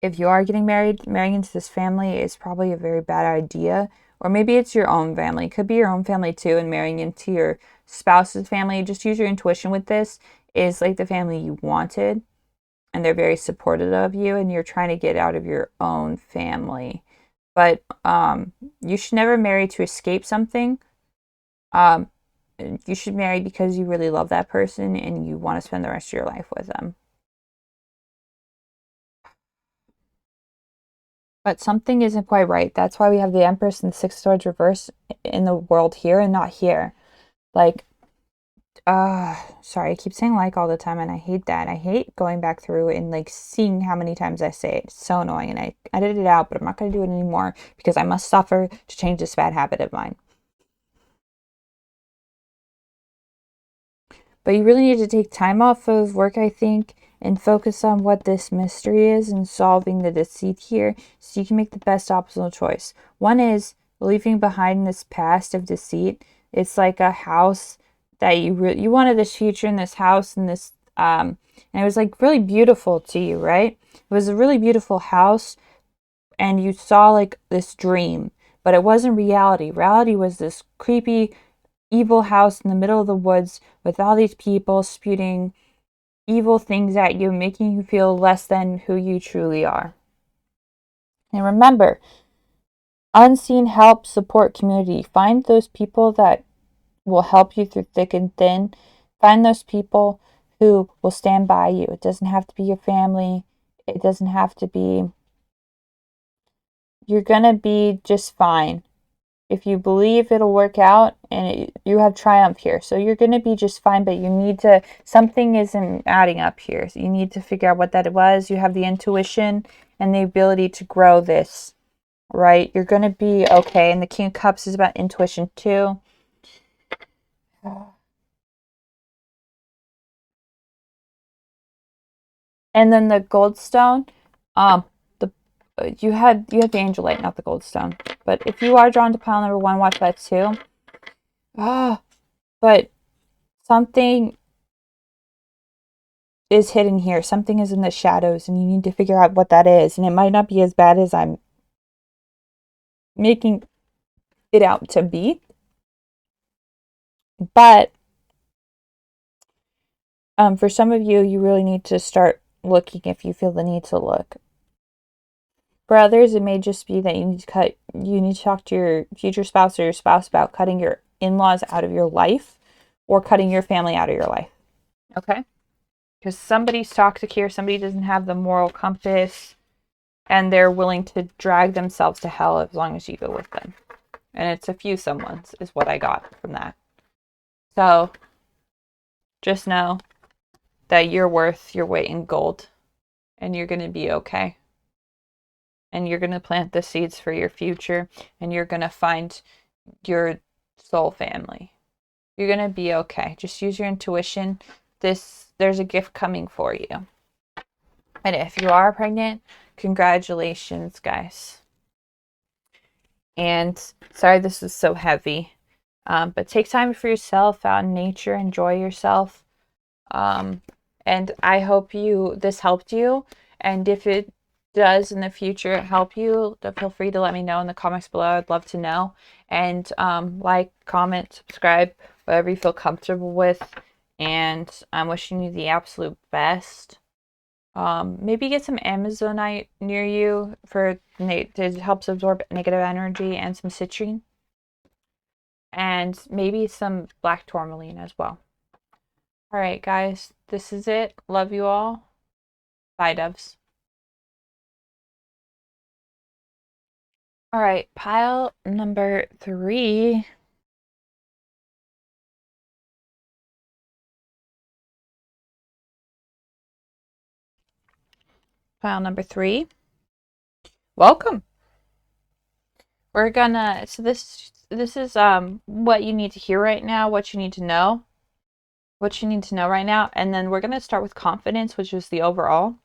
if you are getting married, marrying into this family is probably a very bad idea. Or maybe it's your own family. It could be your own family too, and marrying into your spouse's family. Just use your intuition with this. Is like the family you wanted, and they're very supportive of you, and you're trying to get out of your own family. But you should never marry to escape something. Um, you should marry because you really love that person and you want to spend the rest of your life with them. But something isn't quite right. That's why we have the Empress and the Six of Swords reverse in the world here and not here. Like, sorry, I keep saying like all the time, and I hate that. I hate going back through and like seeing how many times I say it. It's so annoying, and I edited it out, but I'm not going to do it anymore because I must suffer to change this bad habit of mine. But you really need to take time off of work, I think, and focus on what this mystery is and solving the deceit here so you can make the best optimal choice. One is leaving behind this past of deceit. It's like a house that you wanted this future in this house and this and it was like really beautiful to you, right? It was a really beautiful house and you saw like this dream, but it wasn't reality. Reality was this creepy evil house in the middle of the woods with all these people spewing evil things at you, making you feel less than who you truly are. And remember, unseen help, support, community. Find those people that will help you through thick and thin. Find those people who will stand by you. It doesn't have to be your family. It doesn't have to be. You're going to be just fine. If you believe it'll work out and you have triumph here. So you're going to be just fine, but you need to, something isn't adding up here. So you need to figure out what that was. You have the intuition and the ability to grow this, right? You're going to be okay. And the King of Cups is about intuition too. And then the gold stone, the you had the angel light, not the gold stone. But if you are drawn to pile number 1, watch that too. But something is hidden here. Something is in the shadows, and you need to figure out what that is. And it might not be as bad as I'm making it out to be, but for some of you, you really need to start looking if you feel the need to look. For others, it may just be that you need to talk to your future spouse or your spouse about cutting your in-laws out of your life or cutting your family out of your life. Okay? Because somebody's toxic here, somebody doesn't have the moral compass, and they're willing to drag themselves to hell as long as you go with them. And it's a few someones is what I got from that. So just know that you're worth your weight in gold and you're going to be okay. And you're going to plant the seeds for your future and you're going to find your soul family. You're going to be okay. Just use your intuition. There's a gift coming for you. And if you are pregnant, congratulations, guys. And sorry this is so heavy. But take time for yourself out in nature. Enjoy yourself. And I hope this helped you. And if it does in the future help you, feel free to let me know in the comments below. I'd love to know. And like, comment, subscribe, whatever you feel comfortable with. And I'm wishing you the absolute best. Maybe get some Amazonite near you it helps absorb negative energy, and some citrine. And maybe some black tourmaline as well. All right, guys, this is it. Love you all. Bye, doves. All right, pile number 3. Pile number 3. Welcome. We're gonna, so this is what you need to hear right now, what you need to know. What you need to know right now. And then we're gonna start with confidence, which is the overall.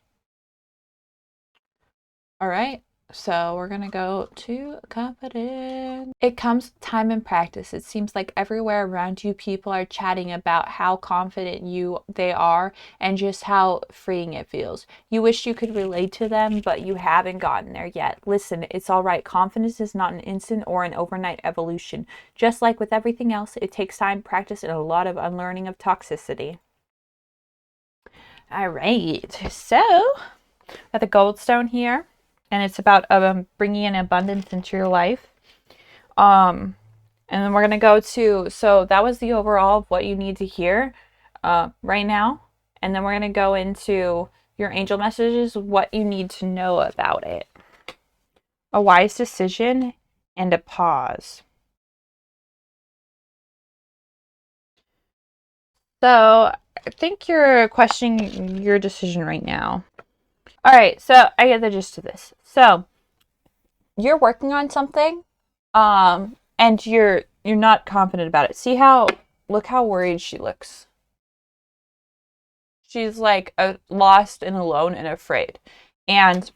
All right. So we're going to go to confidence. It comes with time and practice. It seems like everywhere around you, people are chatting about how confident they are and just how freeing it feels. You wish you could relate to them, but you haven't gotten there yet. Listen, it's all right. Confidence is not an instant or an overnight evolution. Just like with everything else, it takes time, practice, and a lot of unlearning of toxicity. All right. So, got the goldstone here. And it's about bringing in abundance into your life. And then we're going to go to, so that was the overall of what you need to hear right now. And then we're going to go into your angel messages, what you need to know about it. A wise decision and a pause. So I think you're questioning your decision right now. All right, so I get the gist of this. So you're working on something, and you're not confident about it. Look how worried she looks. She's like lost and alone and afraid. And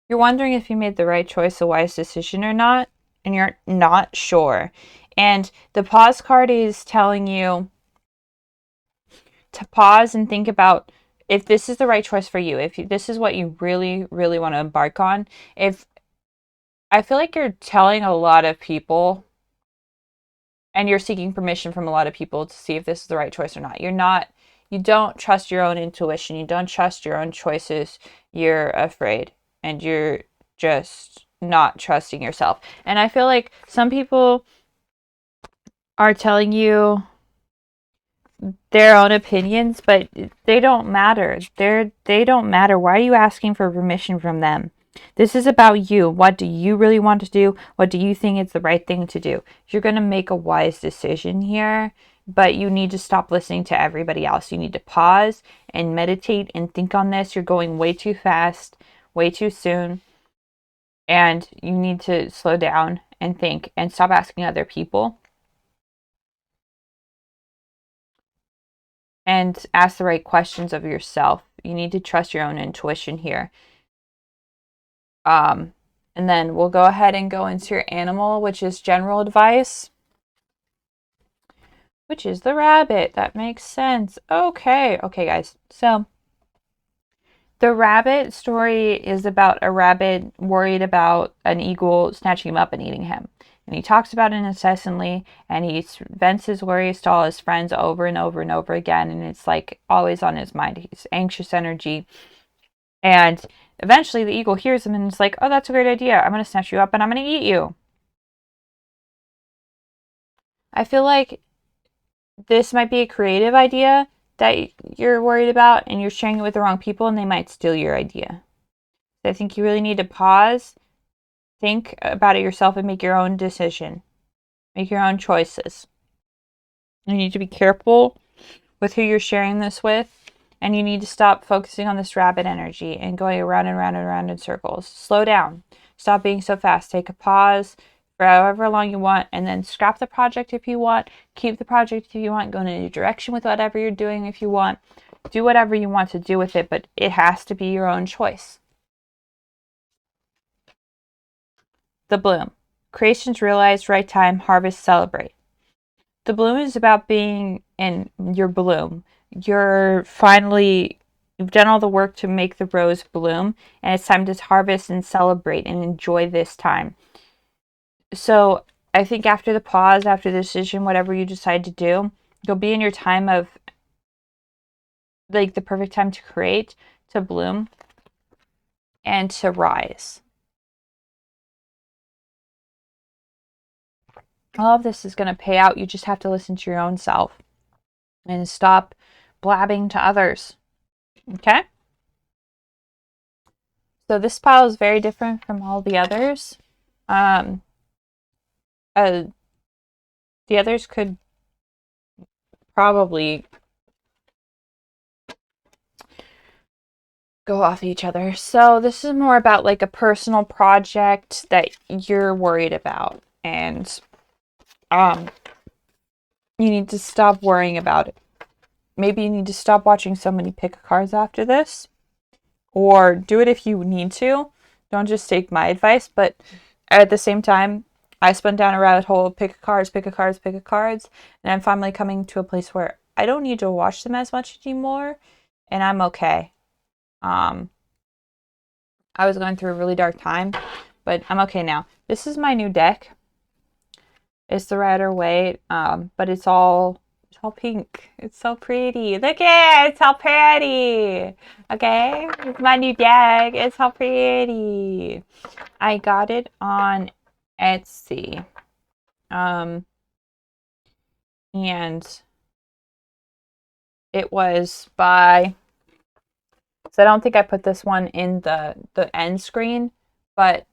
you're wondering if you made the right choice, a wise decision or not, and you're not sure. And the pause card is telling you to pause and think about if this is the right choice for you, if this is what you really, really want to embark on. If I feel like you're telling a lot of people and you're seeking permission from a lot of people to see if this is the right choice or not. You don't trust your own intuition. You don't trust your own choices. You're afraid and you're just not trusting yourself. And I feel like some people are telling you their own opinions, but they don't matter. They don't matter. Why are you asking for permission from them? This is about you. What do you really want to do? What do you think is the right thing to do? You're going to make a wise decision here, but you need to stop listening to everybody else. You need to pause and meditate and think on this. You're going way too fast, way too soon, and you need to slow down and think and stop asking other people and ask the right questions of yourself. You need to trust your own intuition here. And then we'll go ahead and go into your animal, which is general advice, which is the rabbit. That makes sense. Okay, guys. So the rabbit story is about a rabbit worried about an eagle snatching him up and eating him. And he talks about it incessantly, and he vents his worries to all his friends over and over and over again. And it's like always on his mind. He's anxious energy. And eventually the eagle hears him and is like, oh, that's a great idea. I'm going to snatch you up and I'm going to eat you. I feel like this might be a creative idea that you're worried about and you're sharing it with the wrong people and they might steal your idea. So I think you really need to pause, think about it yourself, and make your own decision. Make your own choices. You need to be careful with who you're sharing this with, and you need to stop focusing on this rabbit energy and going around and around and around in circles. Slow down. Stop being so fast. Take a pause for however long you want, and then scrap the project if you want. Keep the project if you want. Go in a new direction with whatever you're doing if you want. Do whatever you want to do with it, but it has to be your own choice. The bloom. Creations realized, right time, harvest, celebrate. The bloom is about being in your bloom. You've done all the work to make the rose bloom, and it's time to harvest and celebrate and enjoy this time. So I think after the pause, after the decision, whatever you decide to do, you'll be in your time of like the perfect time to create, to bloom, and to rise. All of this is going to pay out. You just have to listen to your own self and stop blabbing to others. Okay? So this pile is very different from all the others. The others could probably go off each other. So this is more about like a personal project that you're worried about, and you need to stop worrying about it. Maybe you need to stop watching so many pick a cards after this, or do it if you need to. Don't just take my advice, but at the same time, I spun down a rabbit hole of pick a cards, and I'm finally coming to a place where I don't need to watch them as much anymore, and I'm okay. I was going through a really dark time, but I'm okay now. This is my new deck. It's the Rider Waite, but it's all pink. It's so pretty. Look at it. It's all pretty. Okay? It's my new deck. It's all pretty. I got it on Etsy. And it was by, so I don't think I put this one in the end screen, but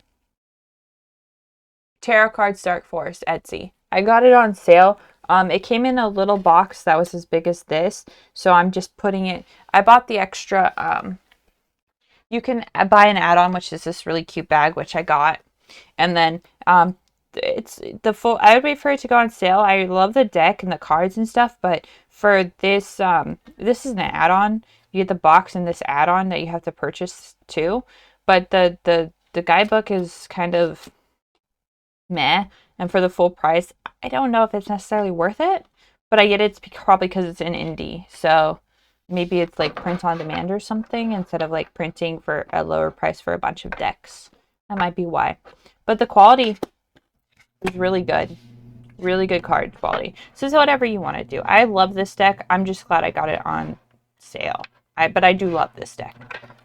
Tarot Cards Dark Forest, Etsy. I got it on sale. It came in a little box that was as big as this, so I'm just putting it, I bought the extra, you can buy an add-on, which is this really cute bag, which I got, and then it's the full. I would wait for it to go on sale. I love the deck and the cards and stuff, but for this, this is an add-on. You get the box and this add-on that you have to purchase too. But the guidebook is kind of meh, and for the full price, I don't know if it's necessarily worth it. But I get it's probably because it's an indie, so maybe it's like print on demand or something instead of like printing for a lower price for a bunch of decks. That might be why. But the quality is really good. Really good card quality. So it's whatever you want to do. I love this deck. I'm just glad I got it on sale. But I do love this deck.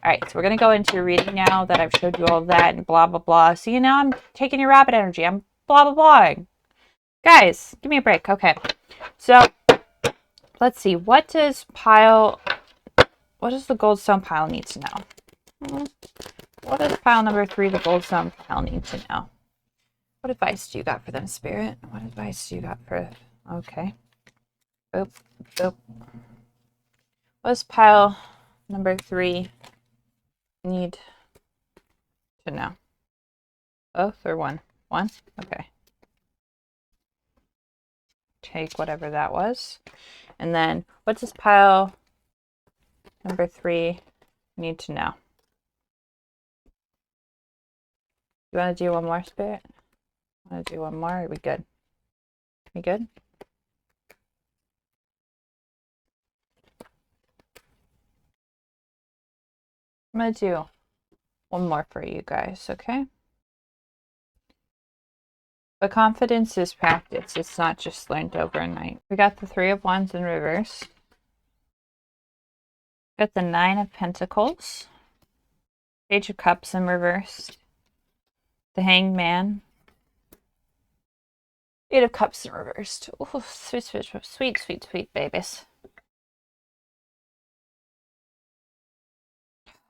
All right, so we're going to go into reading now that I've showed you all of that and blah, blah, blah. See, now I'm taking your rabbit energy. I'm blah, blah, blahing. Guys, give me a break. Okay. So, let's see. What does the Goldstone pile need to know? What does pile number 3, the Goldstone pile, need to know? What advice do you got for them, Spirit? What advice do you got for... Okay. Boop. Boop. What does pile number 3 need to know? Both or one? One? Okay. Take whatever that was. And then, what does pile number 3 need to know? You want to do one more, Spirit? Want to do one more? Are we good? We good? I'm going to do one more for you guys, okay? But confidence is practice. It's not just learned overnight. We got the 3 of Wands in reverse. Got the 9 of Pentacles. Page of Cups in reverse. The Hanged Man. 8 of Cups in reversed. Oh, sweet, sweet, sweet, sweet, sweet babies.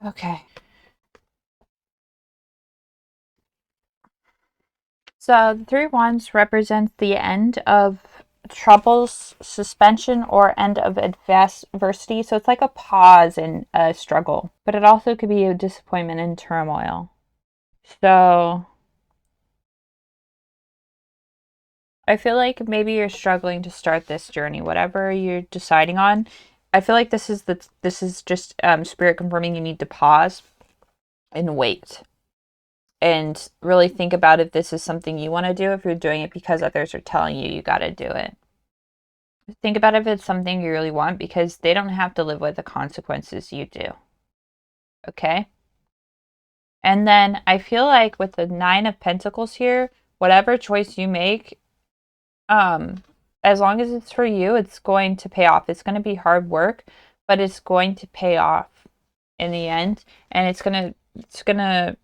Okay. So the 3 of Wands represents the end of troubles, suspension, or end of adversity. So it's like a pause in a struggle. But it also could be a disappointment and turmoil. So I feel like maybe you're struggling to start this journey, whatever you're deciding on. I feel like this is just Spirit confirming you need to pause and wait and really think about if this is something you want to do, if you're doing it because others are telling you you got to do it. Think about if it's something you really want, because they don't have to live with the consequences, you do. Okay? And then I feel like with the 9 of Pentacles here, whatever choice you make, as long as it's for you, it's going to pay off. It's going to be hard work, but it's going to pay off in the end. And it's going to,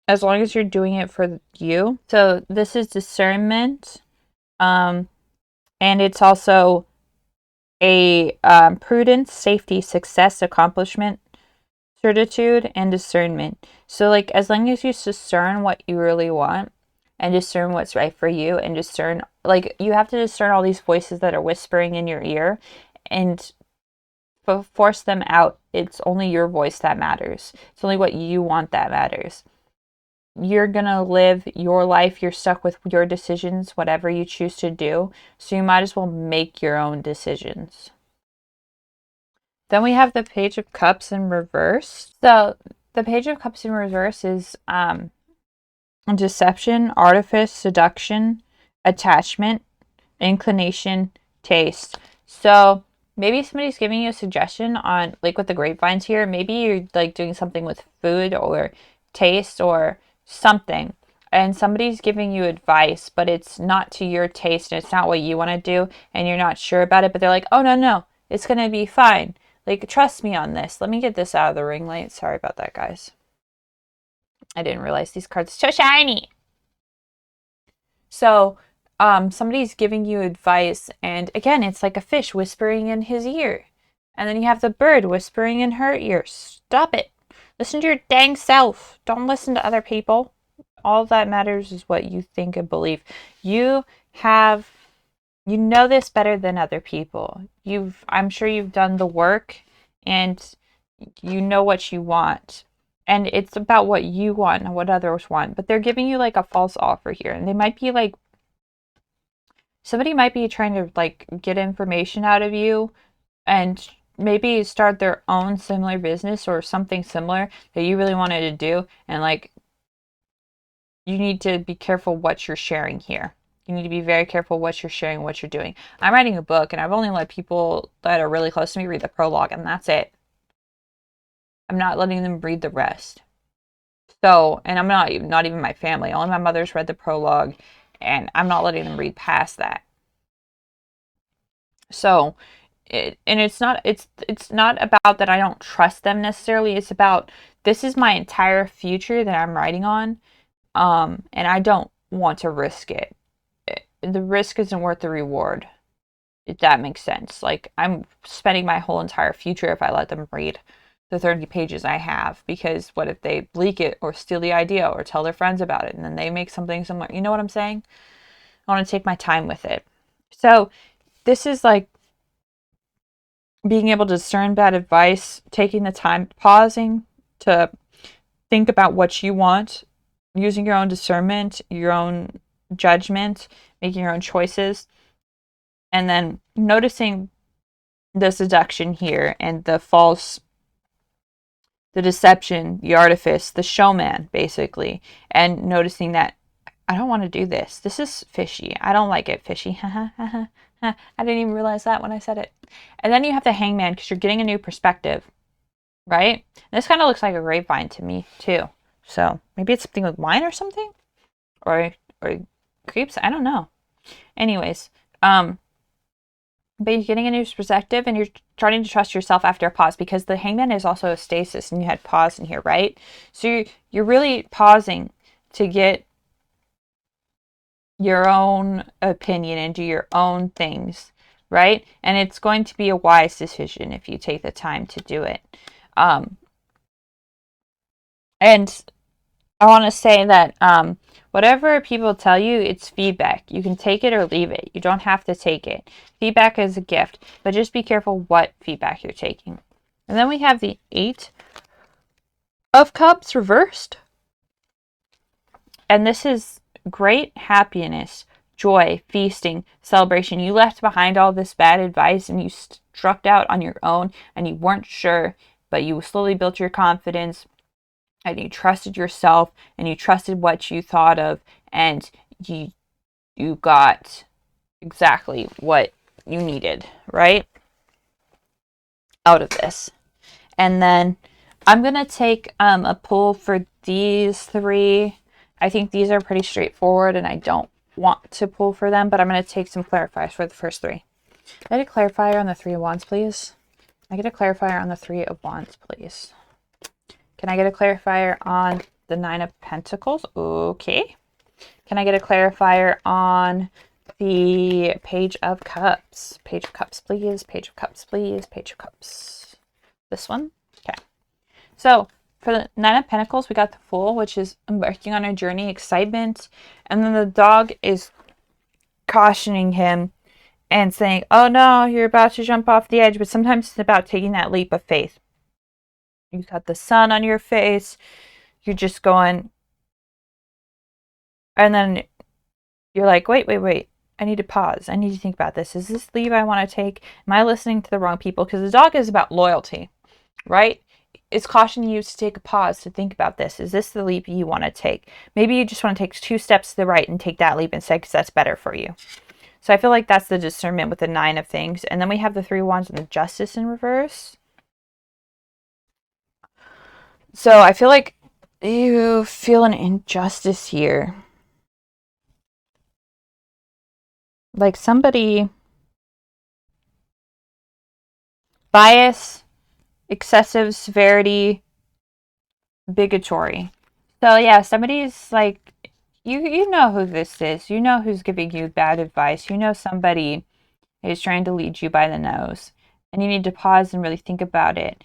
as long as you're doing it for you. So this is discernment. And it's also a prudence, safety, success, accomplishment, certitude, and discernment. So like, as long as you discern what you really want, and discern what's right for you, and discern, like, you have to discern all these voices that are whispering in your ear and force them out. It's only your voice that matters. It's only what you want that matters. You're gonna live your life. You're stuck with your decisions, whatever you choose to do. So you might as well make your own decisions. Then we have the Page of Cups in reverse. So the Page of Cups in reverse is deception, artifice, seduction, attachment, inclination, taste. So maybe somebody's giving you a suggestion on, like with the grapevines here, maybe you're like doing something with food or taste or something, and somebody's giving you advice, but it's not to your taste and it's not what you want to do, and you're not sure about it, but they're like, oh no, it's gonna be fine. Like, trust me on this. Let me get this out of the ring light. Sorry about that, guys. I didn't realize these cards are so shiny. So somebody's giving you advice, and again, it's like a fish whispering in his ear, and then you have the bird whispering in her ear. Stop it. Listen to your dang self. Don't listen to other people. All that matters is what you think and believe. You know this better than other people. I'm sure you've done the work, and you know what you want. And it's about what you want and what others want. But they're giving you like a false offer here. And they might be like, somebody might be trying to like get information out of you and maybe start their own similar business or something similar that you really wanted to do. And like, you need to be careful what you're sharing here. You need to be very careful what you're sharing, what you're doing. I'm writing a book and I've only let people that are really close to me read the prologue, and that's it. I'm not letting them read the rest. So, and I'm not even my family. Only my mother's read the prologue, and I'm not letting them read past that. So, it's not about that I don't trust them necessarily. It's about this is my entire future that I'm writing on, and I don't want to risk it. The risk isn't worth the reward, if that makes sense. Like, I'm spending my whole entire future if I let them read the 30 pages I have, because what if they leak it or steal the idea or tell their friends about it and then they make something similar? You know what I'm saying? I want to take my time with it. So this is like being able to discern bad advice, taking the time, pausing to think about what you want, using your own discernment, your own judgment, making your own choices, and then noticing the seduction here and the false, the deception, the artifice, the showman, basically, and noticing that I don't want to do this. This is fishy. I don't like it fishy. I didn't even realize that when I said it. And then you have the hangman because you're getting a new perspective, right? And this kind of looks like a grapevine to me too. So maybe it's something with wine or something, or grapes. I don't know. Anyways, but you're getting a new perspective and you're starting to trust yourself after a pause, because the hangman is also a stasis and you had pause in here, right? So you're really pausing to get your own opinion and do your own things, right? And it's going to be a wise decision if you take the time to do it. And I want to say that whatever people tell you, it's feedback. You can take it or leave it. You don't have to take it. Feedback is a gift, but just be careful what feedback you're taking. And then we have the 8 of Cups reversed. And this is great happiness, joy, feasting, celebration. You left behind all this bad advice and you struck out on your own and you weren't sure, but you slowly built your confidence and you trusted yourself and you trusted what you thought of, and you got exactly what you needed, right? Out of this. And then I'm going to take a pull for these 3. I think these are pretty straightforward and I don't want to pull for them, but I'm going to take some clarifiers for the first 3. Can I get a clarifier on the 3 of Wands, please? Can I get a clarifier on the 3 of Wands, please? Can I get a clarifier on the 9 of Pentacles? Okay. Can I get a clarifier on the Page of Cups? Page of Cups, please. Page of Cups, please. Page of Cups. This one? Okay. So for the 9 of Pentacles, we got the Fool, which is embarking on a journey, excitement. And then the dog is cautioning him and saying, oh no, you're about to jump off the edge. But sometimes it's about taking that leap of faith. You've got the sun on your face. You're just going. And then you're like, wait. I need to pause. I need to think about this. Is this leap I want to take? Am I listening to the wrong people? Because the dog is about loyalty, right? It's cautioning you to take a pause to think about this. Is this the leap you want to take? Maybe you just want to take 2 steps to the right and take that leap instead because that's better for you. So I feel like that's the discernment with the 9 of things. And then we have the 3 of Wands and the Justice in reverse. So I feel like you feel an injustice here. Like somebody, bias, excessive severity, bigotry. So yeah, somebody's like, you know who this is. You know who's giving you bad advice. You know somebody is trying to lead you by the nose. And you need to pause and really think about it.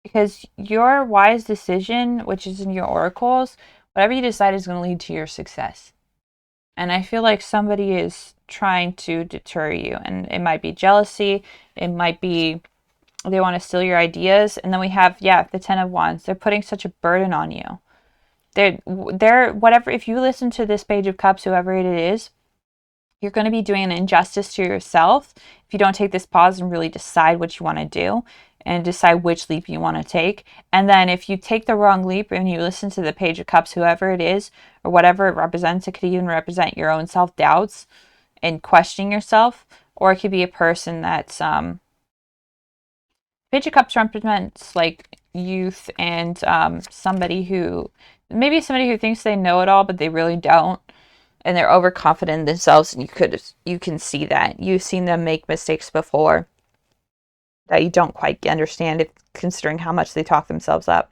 Because your wise decision, which is in your oracles, whatever you decide is going to lead to your success. And I feel like somebody is trying to deter you. And it might be jealousy. It might be They want to steal your ideas. And then we have, yeah, the Ten of Wands. They're putting such a burden on you. They're whatever. If you listen to this Page of Cups, whoever it is, you're going to be doing an injustice to yourself if you don't take this pause and really decide what you want to do and decide which leap you want to take. And then if you take the wrong leap and you listen to the Page of Cups, whoever it is, or whatever it represents, it could even represent your own self-doubts and questioning yourself, or it could be a person that's Page of Cups represents like youth and somebody who thinks they know it all, but they really don't, and they're overconfident in themselves. And you can see that you've seen them make mistakes before that you don't quite understand, if considering how much they talk themselves up.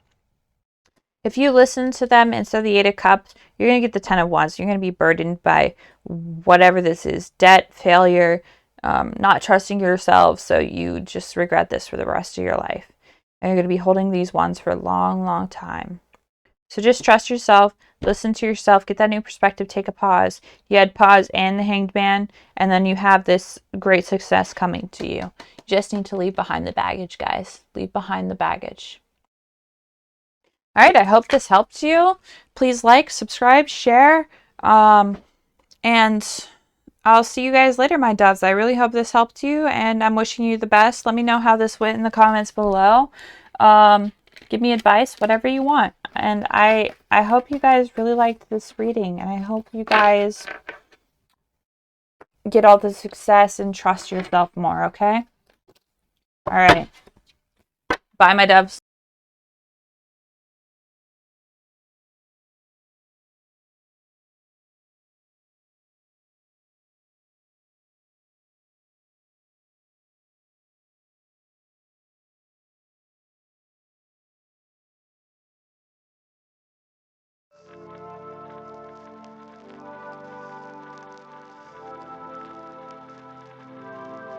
If you listen to them instead of the Eight of Cups, you're going to get the Ten of Wands. You're going to be burdened by whatever this is: debt, failure, not trusting yourself. So you just regret this for the rest of your life. And you're going to be holding these wands for a long, long time. So just trust yourself, listen to yourself, get that new perspective, take a pause. You had pause and the Hanged Man, and then you have this great success coming to you. You just need to leave behind the baggage, guys. Leave behind the baggage. All right, I hope this helped you. Please like, subscribe, share, and I'll see you guys later, my doves. I really hope this helped you, and I'm wishing you the best. Let me know how this went in the comments below. Give me advice, whatever you want. And I hope you guys really liked this reading, and I hope you guys get all the success and trust yourself more, okay? All right. Bye, my doves.